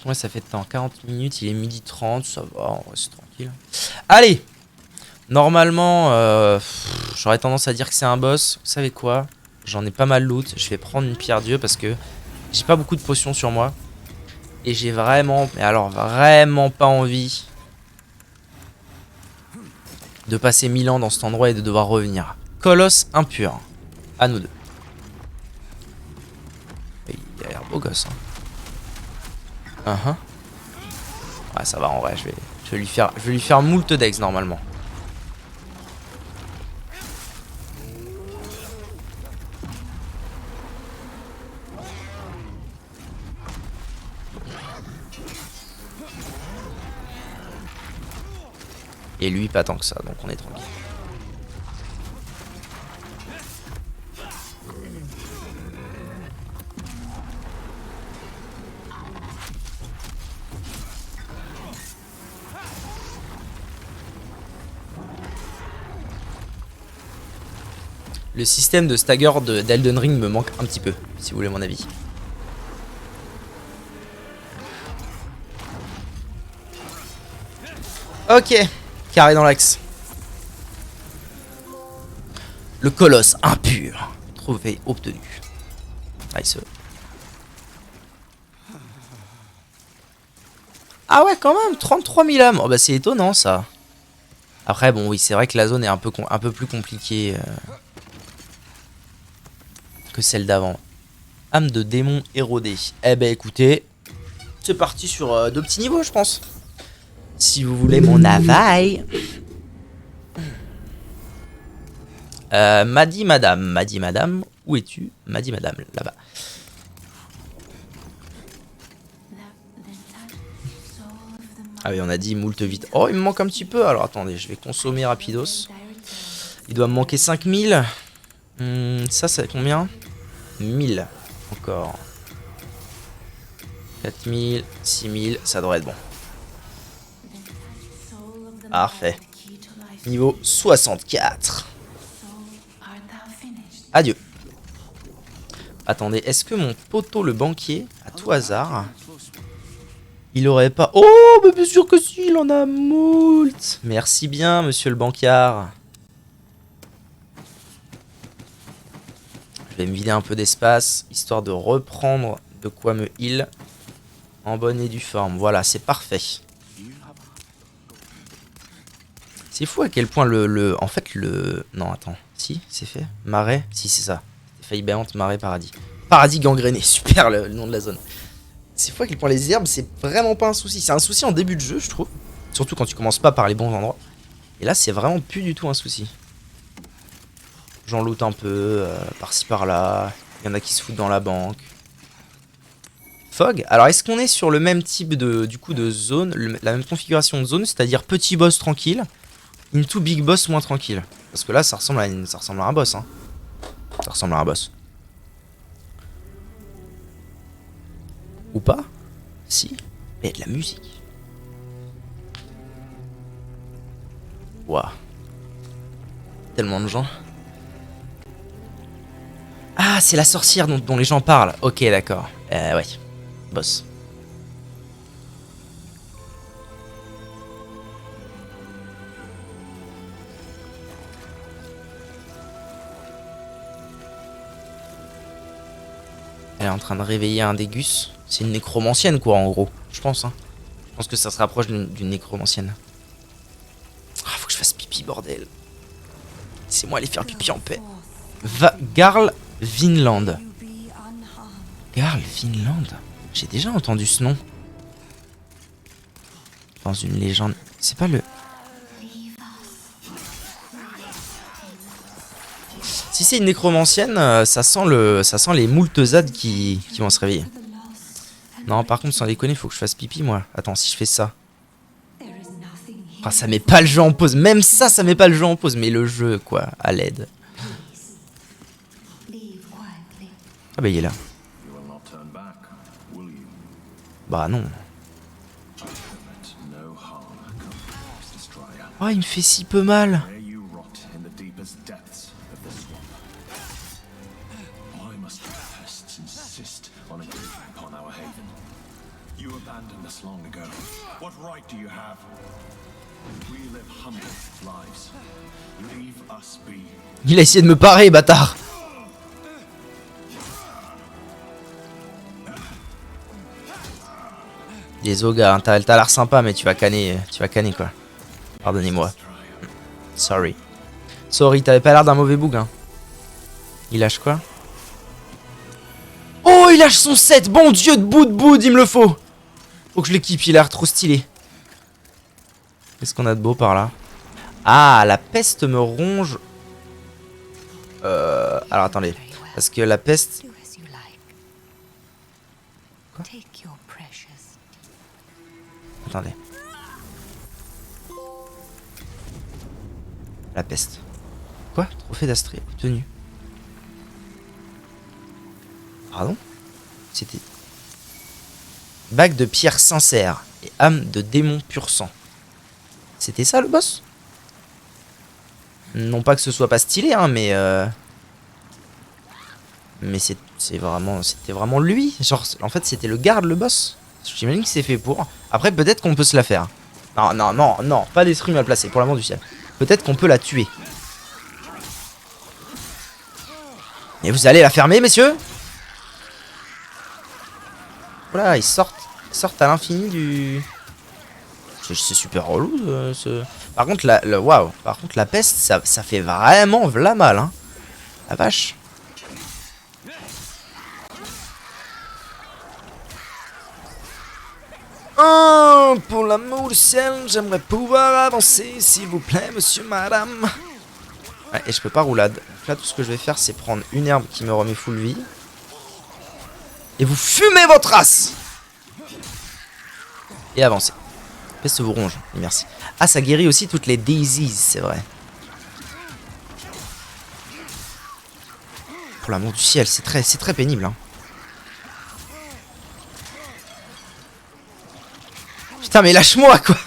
Ouais ça fait de temps, 40 minutes, il est 12h30, ça va, on reste tranquille. Allez. Normalement, j'aurais tendance à dire que c'est un boss. Vous savez quoi? J'en ai pas mal loot. Je vais prendre une pierre dieu parce que j'ai pas beaucoup de potions sur moi. Et j'ai vraiment, mais alors vraiment pas envie de passer 1000 ans dans cet endroit et de devoir revenir. Colosse impur. À nous deux. Il a l'air beau gosse. Hein. Ouais, ça va en vrai. Je vais lui faire moult dex normalement. Et lui, pas tant que ça, donc on est tranquille. Le système de stagger d'Elden Ring me manque un petit peu, si vous voulez mon avis. Ok, carré dans l'axe. Le colosse impur. Trouvé, obtenu. Nice. Ah ouais, quand même, 33 000 âmes. Oh bah c'est étonnant ça. Après, bon, oui, c'est vrai que la zone est un peu plus compliquée que celle d'avant. Âme de démon érodée. Eh ben écoutez, c'est parti sur 2 petits niveaux, je pense. Si vous voulez mon aval. Madi madame, où es-tu? Madi madame, là-bas. Ah oui, on a dit moult vite. Oh, il me manque un petit peu. Alors attendez, je vais consommer rapidos. Il doit me manquer 5000. Ça, c'est combien? 1000. Encore. 4000, 6000, ça devrait être bon. Parfait. Niveau 64. Adieu. Attendez, est-ce que mon poteau le banquier, à tout hasard, il aurait pas... Oh, mais bien sûr que si, il en a moult. Merci bien, monsieur le banquier. Je vais me vider un peu d'espace, histoire de reprendre de quoi me heal en bonne et due forme. Voilà, c'est parfait. C'est fou à quel point en fait, le... Non, attends. Si, c'est fait. Marais. Si, c'est ça. Faille béante, marais, paradis. Paradis gangréné. Super le nom de la zone. C'est fou à quel point les herbes, c'est vraiment pas un souci. C'est un souci en début de jeu, je trouve. Surtout quand tu commences pas par les bons endroits. Et là, c'est vraiment plus du tout un souci. J'en loot un peu, par-ci par-là. Il y en a qui se foutent dans la banque. Fog. Alors, est-ce qu'on est sur le même type de zone, la même configuration de zone, c'est-à-dire petit boss tranquille, into big boss moins tranquille? Parce que là, ça ressemble à un boss, hein. Ça ressemble à un boss. Ou pas? Si. Mais de la musique. Waouh. Tellement de gens. Ah, c'est la sorcière dont les gens parlent. Ok, d'accord. Ouais. Boss. Elle est en train de réveiller un Dégus. C'est une nécromancienne quoi en gros. Je pense hein. Je pense que ça se rapproche d'une nécromancienne. Ah faut que je fasse pipi bordel. Laissez-moi aller faire pipi en paix. Garl Vinland. Garl Vinland. J'ai déjà entendu ce nom. Dans une légende. C'est pas le... Si c'est une nécromancienne, ça sent les moultes ZAD qui vont se réveiller. Non, par contre, sans déconner, faut que je fasse pipi, moi. Attends, si je fais ça... Ah, ça met pas le jeu en pause. Même ça met pas le jeu en pause. Mais le jeu, quoi, à l'aide. Ah bah, il est là. Bah, non. Oh, il me fait si peu mal. Il a essayé de me parer, bâtard. Désolé, gars, hein, t'as l'air sympa, mais tu vas canner quoi. Pardonnez-moi. Sorry. Sorry, t'avais pas l'air d'un mauvais boug, hein. Il lâche quoi? Oh, il lâche son set. Bon Dieu, de bout, il me le faut. Faut que je l'équipe, il a l'air trop stylé. Qu'est-ce qu'on a de beau par là? Ah, la peste me ronge. Alors attendez. Parce que la peste... Quoi? Attendez. La peste. Quoi? Trophée d'Astrée obtenu. Pardon? C'était... Bague de pierre sincère et âme de démon pur sang. C'était ça le boss? Non pas que ce soit pas stylé, hein, mais c'était vraiment lui. Genre, en fait, c'était le garde, le boss. J'imagine que c'est fait pour. Après, peut-être qu'on peut se la faire. Non, pas d'esprit mal placé, pour l'amour du ciel. Peut-être qu'on peut la tuer. Et vous allez la fermer, messieurs? Voilà, ils sortent à l'infini du... C'est super relou, ce... Par contre, waouh. Par contre, la peste, ça fait vraiment v'là mal, hein. La vache. Oh, pour l'amour du ciel, j'aimerais pouvoir avancer, s'il vous plaît, monsieur, madame. Ouais, et je peux pas roulade. Donc là, tout ce que je vais faire, c'est prendre une herbe qui me remet full vie. Et vous fumez votre race. Et avancer. Peste vous ronge, et merci. Ah, ça guérit aussi toutes les diseases, c'est vrai. Pour l'amour du ciel, c'est très pénible, hein. Putain, mais lâche-moi, quoi.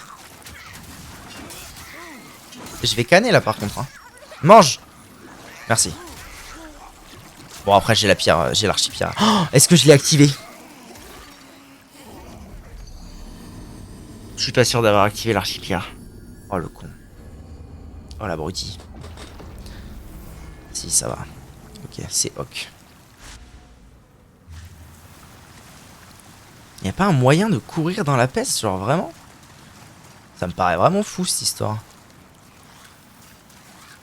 Je vais canner, là, par contre, hein. Mange. Merci. Bon, après, j'ai la pierre, j'ai l'archipierre. Oh, est-ce que je l'ai activé? Je suis pas sûr d'avoir activé l'archipierre. Oh, le con. Oh, l'abruti. Si, ça va. Ok, c'est ok. Y'a pas un moyen de courir dans la peste, genre vraiment? Ça me paraît vraiment fou cette histoire.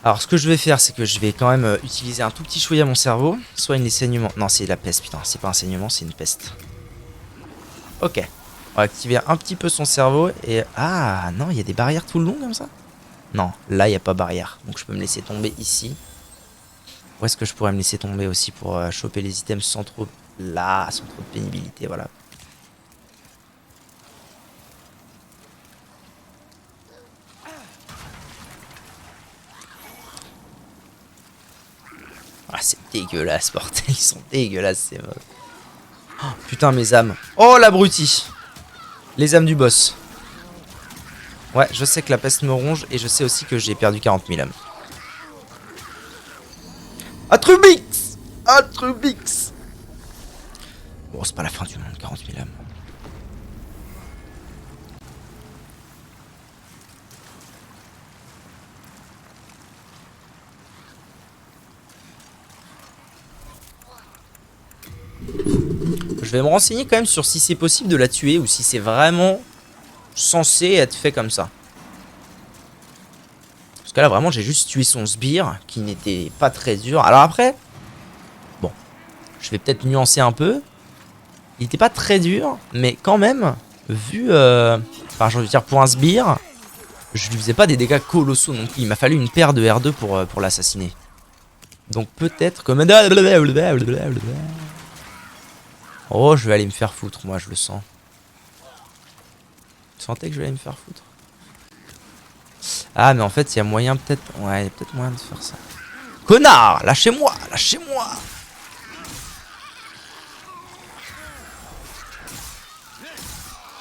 Alors ce que je vais faire, c'est que je vais quand même utiliser un tout petit chouïa à mon cerveau. Soit une saignement. Non, c'est la peste, putain. C'est pas un saignement, c'est une peste. Ok. On va activer un petit peu son cerveau et... Ah non, il y a des barrières tout le long comme ça? Non, là il n'y a pas barrière. Donc je peux me laisser tomber ici. Où est-ce que je pourrais me laisser tomber aussi pour choper les items sans trop... Là, sans trop de pénibilité, voilà. Ah, c'est dégueulasse, bordel. Ils sont dégueulasses, ces mobs. Oh, putain, mes âmes. Oh, l'abruti. Les âmes du boss. Ouais, je sais que la peste me ronge et je sais aussi que j'ai perdu 40 000 âmes. Atrubix! Atrubix! Bon, c'est pas la fin du monde, 40 000 âmes. Je vais me renseigner quand même sur si c'est possible de la tuer ou si c'est vraiment censé être fait comme ça. Parce que là, vraiment, j'ai juste tué son sbire qui n'était pas très dur. Alors après, bon, je vais peut-être nuancer un peu. Il n'était pas très dur, mais quand même, vu... Enfin, j'ai envie de dire, pour un sbire, je lui faisais pas des dégâts colossaux non plus. Il m'a fallu une paire de R2 pour l'assassiner. Donc peut-être comme... Oh, je vais aller me faire foutre, moi, je le sens. Tu sentais que je vais aller me faire foutre? Ah, mais en fait, il y a moyen peut-être... Ouais, il y a peut-être moyen de faire ça. Connard! Lâchez-moi! Lâchez-moi!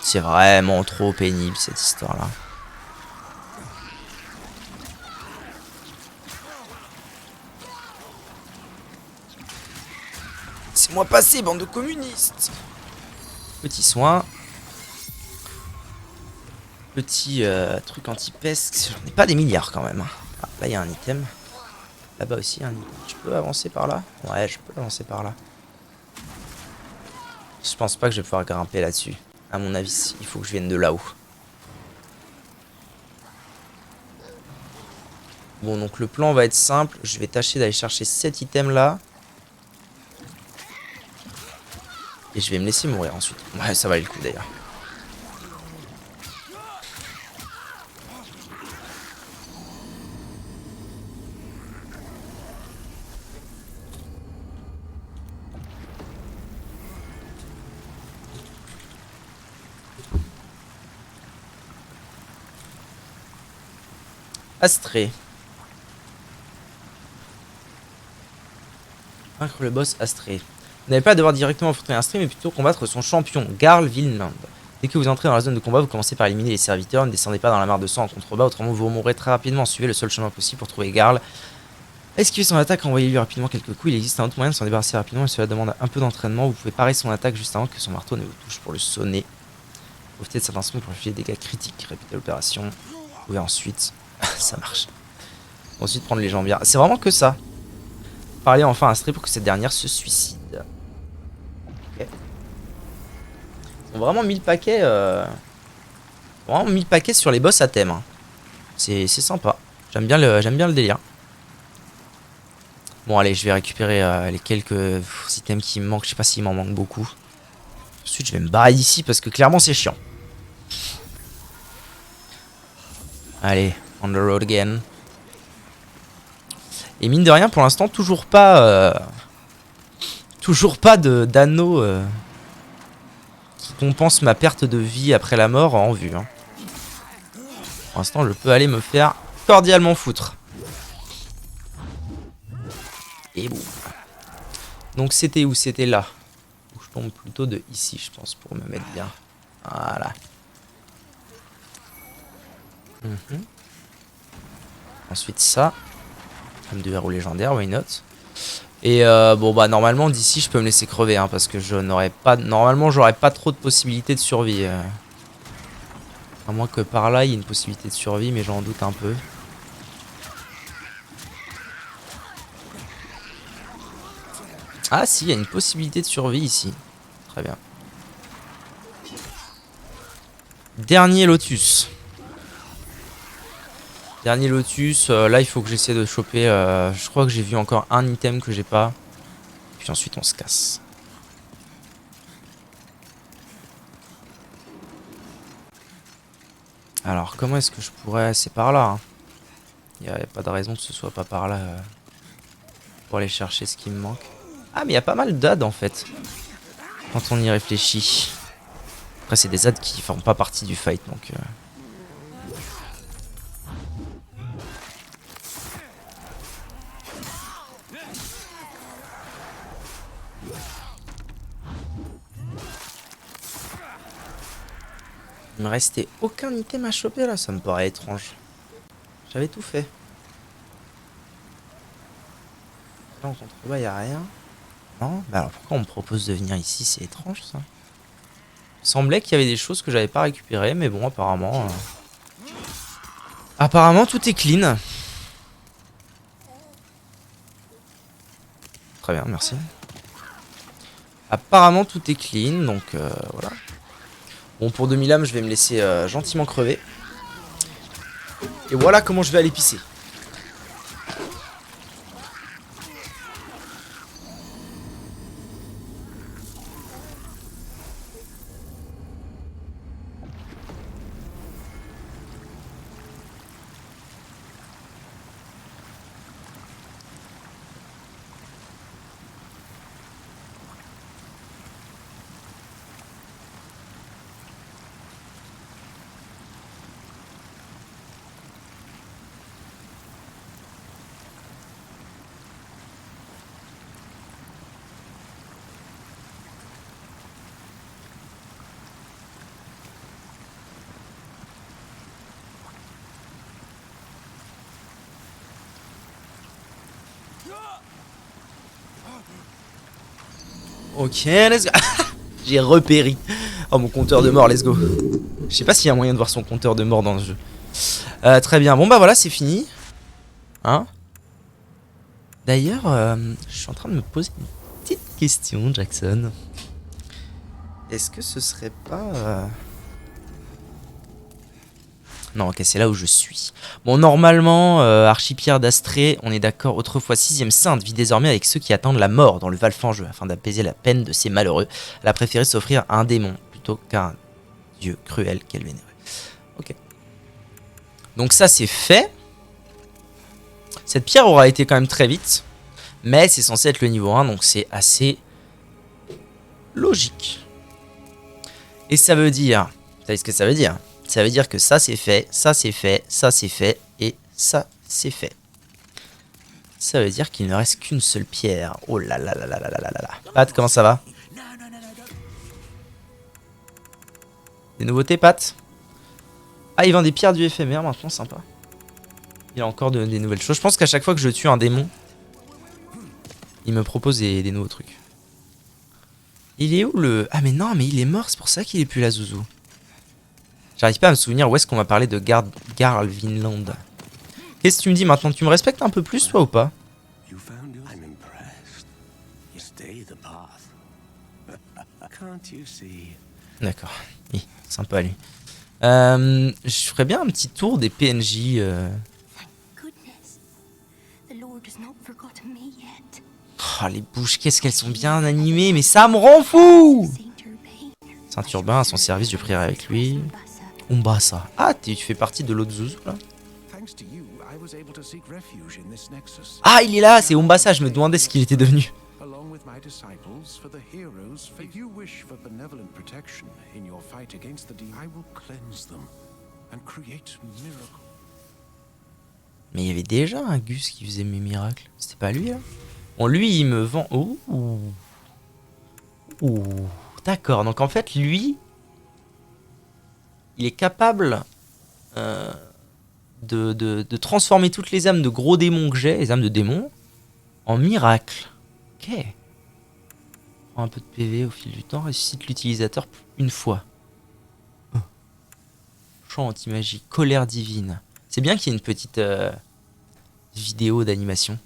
C'est vraiment trop pénible, cette histoire-là. Laissez-moi passer, bande de communistes! Petit soin. Petit truc anti-peste. J'en ai pas des milliards quand même. Ah, là, il y a un item. Là-bas aussi, un item. Je peux avancer par là? Ouais, je peux avancer par là. Je pense pas que je vais pouvoir grimper là-dessus. À mon avis, il faut que je vienne de là-haut. Bon, donc le plan va être simple. Je vais tâcher d'aller chercher cet item-là. Et je vais me laisser mourir ensuite. Ouais, ça valait le coup d'ailleurs. Astrée. Vaincre le boss Astrée. Vous n'avez pas à devoir directement affronter Astrée, mais plutôt combattre son champion, Garl Vinland. Dès que vous entrez dans la zone de combat, vous commencez par éliminer les serviteurs. Ne descendez pas dans la mare de sang en contrebas, autrement vous mourrez très rapidement. Suivez le seul chemin possible pour trouver Garl. Esquivez son attaque, envoyez-lui rapidement quelques coups. Il existe un autre moyen de s'en débarrasser rapidement et cela demande un peu d'entraînement. Vous pouvez parer son attaque juste avant que son marteau ne vous touche pour le sonner. Profitez de cet instant pour infliger des dégâts critiques. Répétez l'opération. Et ensuite, ça marche. Ensuite, prendre les jambes bien. C'est vraiment que ça. Parlez enfin à Astrée pour que cette dernière se suicide. Ok. Ils ont vraiment mis le paquet. Vraiment mis le paquet sur les boss à thème. Hein. C'est sympa. J'aime bien le délire. Bon, allez, je vais récupérer les quelques items qui me manquent. Je sais pas s'il m'en manque beaucoup. Ensuite, je vais me barrer d'ici parce que clairement, c'est chiant. Allez, on the road again. Et mine de rien, pour l'instant, toujours pas d'anneau qui compense ma perte de vie après la mort en vue. Hein. Pour l'instant, je peux aller me faire cordialement foutre. Et bon. Donc c'était où? C'était là. Je tombe plutôt de ici, je pense, pour me mettre bien. Voilà. Ensuite ça. Comme de verrou légendaire, why not? Et bon bah normalement d'ici je peux me laisser crever hein, parce que je n'aurais pas... Normalement j'aurais pas trop de possibilités de survie. À moins que par là il y ait une possibilité de survie, mais j'en doute un peu. Ah si, il y a une possibilité de survie ici. Très bien. Dernier lotus. Dernier lotus, là il faut que j'essaie de choper, je crois que j'ai vu encore un item que j'ai pas. Puis ensuite on se casse. Alors comment est-ce que je pourrais... C'est par là. Hein. Il n'y a pas de raison que ce soit pas par là pour aller chercher ce qui me manque. Ah mais il y a pas mal d'AD en fait. Quand on y réfléchit. Après c'est des AD qui forment pas partie du fight donc... Il me restait aucun item à choper là, ça me paraît étrange. J'avais tout fait. Là en contrebas il n'y a rien. Non, bah alors pourquoi on me propose de venir ici? C'est étrange ça. Il semblait qu'il y avait des choses que j'avais pas récupérées, mais bon apparemment... Apparemment tout est clean. Très bien, merci. Apparemment tout est clean, donc voilà. Bon, pour 2000 âmes, je vais me laisser gentiment crever. Et voilà comment je vais aller pisser. Ok, let's go. J'ai repéri. Oh, mon compteur de mort, let's go. Je sais pas s'il y a moyen de voir son compteur de mort dans le jeu. Très bien. Bon, bah voilà, c'est fini. Hein? D'ailleurs, je suis en train de me poser une petite question, Jackson. Est-ce que ce serait pas... Non, ok, c'est là où je suis. Bon, normalement, Archipierre d'Astrée, on est d'accord, autrefois 6ème sainte, vit désormais avec ceux qui attendent la mort dans le Valfangeux. Afin d'apaiser la peine de ces malheureux, elle a préféré s'offrir à un démon plutôt qu'à un dieu cruel qu'elle vénérait. Ok. Donc ça, c'est fait. Cette pierre aura été quand même très vite. Mais c'est censé être le niveau 1, donc c'est assez logique. Et ça veut dire... Vous savez ce que ça veut dire? Ça veut dire que ça c'est fait, ça c'est fait, ça c'est fait, et ça c'est fait. Ça veut dire qu'il ne reste qu'une seule pierre. Oh là là là là là là là là. Pat, comment ça va? Des nouveautés, Pat? Ah, il vend des pierres du éphémère maintenant, sympa. Il y a encore des nouvelles choses. Je pense qu'à chaque fois que je tue un démon, il me propose des nouveaux trucs. Il est où le... Ah mais non, mais il est mort, c'est pour ça qu'il est plus là, Zouzou. J'arrive pas à me souvenir où est-ce qu'on m'a parlé de Garvinland. Qu'est-ce que tu me dis maintenant? Tu me respectes un peu plus, toi, ou pas? D'accord. Oui, sympa, lui. Je ferais bien un petit tour des PNJ. Oh, les bouches, qu'est-ce qu'elles sont bien animées, mais ça me rend fou! Saint-Urbain à son service, je prierai avec lui. Umbasa. Ah, tu fais partie de l'autre Zouzou, là? Ah, il est là, c'est Umbasa, je me demandais ce qu'il était devenu. Mais il y avait déjà un Gus qui faisait mes miracles. C'était pas lui, là? Bon, lui, il me vend... Ouh. Ouh. D'accord, donc en fait, lui... Il est capable de transformer toutes les âmes de gros démons que j'ai, les âmes de démons, en miracles. Ok. Prends un peu de PV au fil du temps, ressuscite l'utilisateur une fois. Chant anti-magie, colère divine. C'est bien qu'il y ait une petite vidéo d'animation.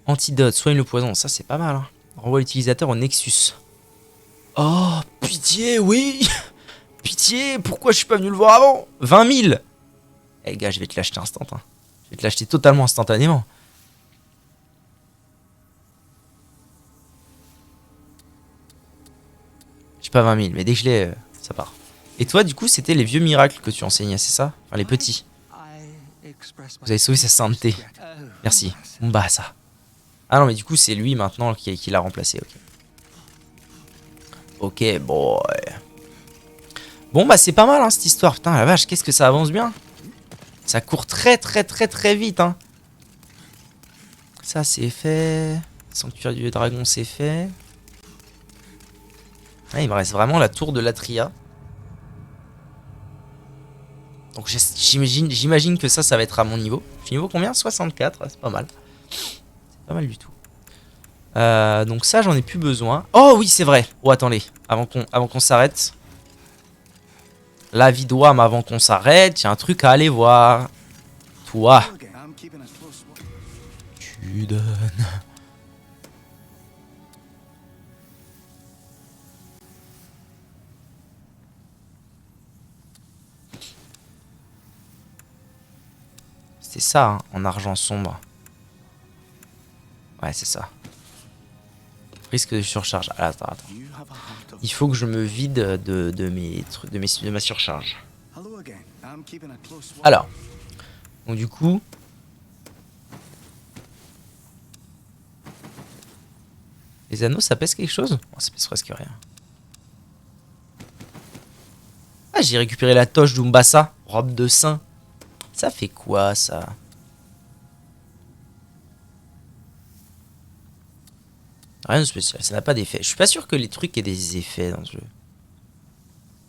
Antidote, soigne le poison, ça c'est pas mal. Hein. Renvoie l'utilisateur au Nexus. Oh, pitié, oui. Pitié, pourquoi je suis pas venu le voir avant? 20 000. Eh gars, je vais te l'acheter instant. Hein. Je vais te l'acheter totalement instantanément. J'ai pas 20 000, mais dès que je l'ai, ça part. Et toi, du coup, c'était les vieux miracles que tu enseignais, c'est ça? Enfin, les petits. Vous avez sauvé sa sainteté. Merci. Bah, ça. Ah non, mais du coup, c'est lui maintenant qui l'a remplacé. Ok. Ok, bon. Bon, bah, c'est pas mal, hein, cette histoire. Putain, la vache, qu'est-ce que ça avance bien. Ça court très, très, très, très vite, hein. Ça, c'est fait. Sanctuaire du dragon, c'est fait. Ah, il me reste vraiment la tour de l'Atria. Donc j'imagine que ça va être à mon niveau. Je suis niveau combien? 64, c'est pas mal. C'est pas mal du tout. Donc ça, j'en ai plus besoin. Oh oui, c'est vrai. Oh, attendez. Avant qu'on s'arrête. La vie d'Ouam avant qu'on s'arrête. Il y a un truc à aller voir. Toi. Tu donnes. C'était ça, hein, en argent sombre. Ouais, c'est ça. Risque de surcharge. Ah, attends. Il faut que je me vide de ma surcharge. Alors. Donc du coup... Les anneaux, ça pèse quelque chose? Oh, ça pèse presque rien. Ah, j'ai récupéré la toche d'Umbasa. Robe de saint. Ça fait quoi, ça? Rien de spécial, ça n'a pas d'effet. Je suis pas sûr que les trucs aient des effets dans ce jeu.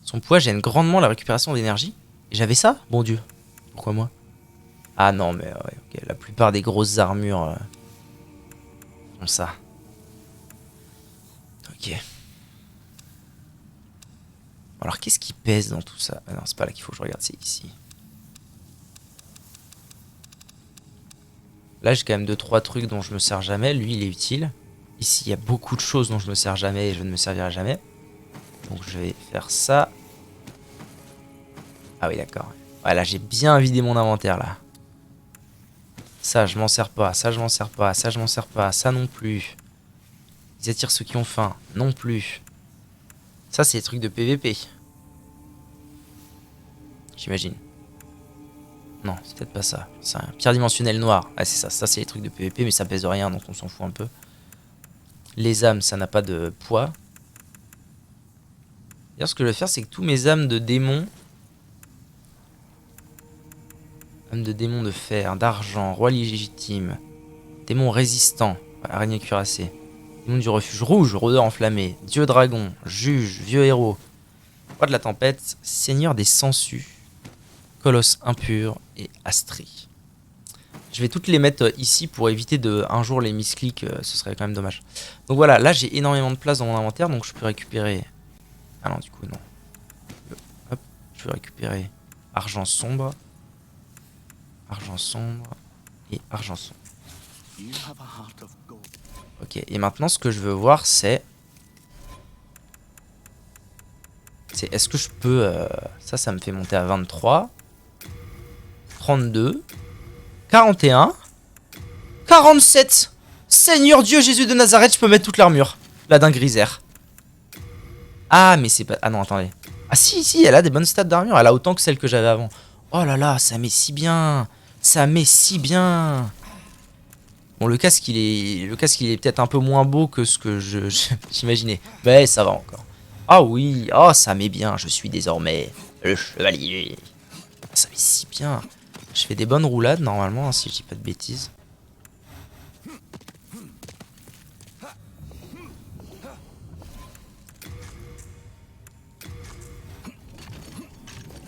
Son poids gêne grandement la récupération d'énergie. Et j'avais ça? Bon Dieu. Pourquoi moi? Ah non, mais ouais, ok. La plupart des grosses armures ont ça. Ok. Alors qu'est-ce qui pèse dans tout ça? Ah non, c'est pas là qu'il faut que je regarde, c'est ici. Là, j'ai quand même 2-3 trucs dont je me sers jamais. Lui, il est utile. Ici, il y a beaucoup de choses dont je me sers jamais et je ne me servirai jamais. Donc, je vais faire ça. Ah oui, d'accord. Voilà, j'ai bien vidé mon inventaire, là. Ça, je m'en sers pas. Ça, je m'en sers pas. Ça, je m'en sers pas. Ça non plus. Ils attirent ceux qui ont faim. Non plus. Ça, c'est des trucs de PVP. J'imagine. Non, c'est peut-être pas ça. C'est un pierre dimensionnelle noire. Ah, c'est ça. Ça, c'est les trucs de PVP, mais ça pèse rien, donc on s'en fout un peu. Les âmes, ça n'a pas de poids. D'ailleurs, ce que je vais faire, c'est que tous mes âmes de démons... Âmes de démons de fer, d'argent, roi légitime, démon résistant, araignée cuirassée, démon du refuge rouge, rôdeur enflammé, dieu dragon, juge, vieux héros, roi de la tempête, seigneur des sangsues, colosse impur et astri. Je vais toutes les mettre ici pour éviter de un jour les misclics, ce serait quand même dommage. Donc voilà, là j'ai énormément de place dans mon inventaire, donc je peux récupérer... Ah non, du coup non. Hop, je vais récupérer argent sombre et argent sombre. Ok, et maintenant ce que je veux voir c'est est-ce que je peux... ça me fait monter à 23, 32, 41, 47. Seigneur Dieu Jésus de Nazareth, je peux mettre toute l'armure. La dingue grisère. Ah, mais c'est pas... Ah non, attendez. Ah si, elle a des bonnes stats d'armure. Elle a autant que celle que j'avais avant. Oh là là, ça met si bien. Ça met si bien. Bon, le casque, il est peut-être un peu moins beau que ce que j'imaginais. Mais ça va encore. Ah oui, oh, ça met bien. Je suis désormais le chevalier. Ça met si bien. Je fais des bonnes roulades normalement, hein, si je dis pas de bêtises.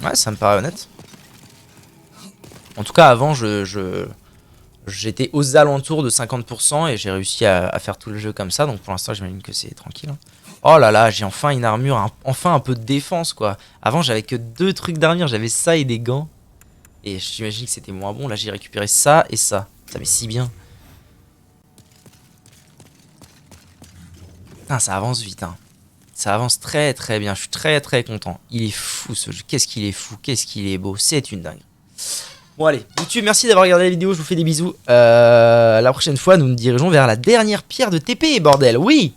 Ouais, ça me paraît honnête. En tout cas, avant, j'étais aux alentours de 50% et j'ai réussi à faire tout le jeu comme ça. Donc pour l'instant, j'imagine que c'est tranquille. Hein. Oh là là, j'ai enfin une armure, enfin un peu de défense, quoi. Avant, j'avais que 2 trucs d'armure. J'avais ça et des gants. Et j'imagine que c'était moins bon. Là, j'ai récupéré ça et ça. Ça met si bien. Putain, ça avance vite, hein. Ça avance très très bien. Je suis très très content. Il est fou ce jeu. Qu'est-ce qu'il est fou. Qu'est-ce qu'il est beau. C'est une dingue. Bon allez, YouTube, merci d'avoir regardé la vidéo, je vous fais des bisous. La prochaine fois, nous nous dirigeons vers la dernière pierre de TP, bordel, oui.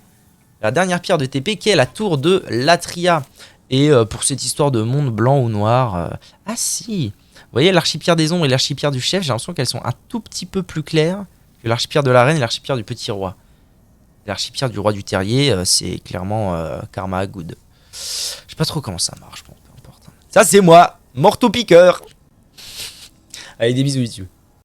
La dernière pierre de TP qui est la tour de Latria. Et pour cette histoire de monde blanc ou noir... Ah si, vous voyez l'archipierre des ombres et l'archipierre du chef, j'ai l'impression qu'elles sont un tout petit peu plus claires que l'archipierre de la reine et l'archipierre du petit roi. L'archipierre du roi du terrier, c'est clairement Karma Good. Je sais pas trop comment ça marche, bon, peu importe. Ça c'est moi, morto piqueur. Allez, des bisous YouTube.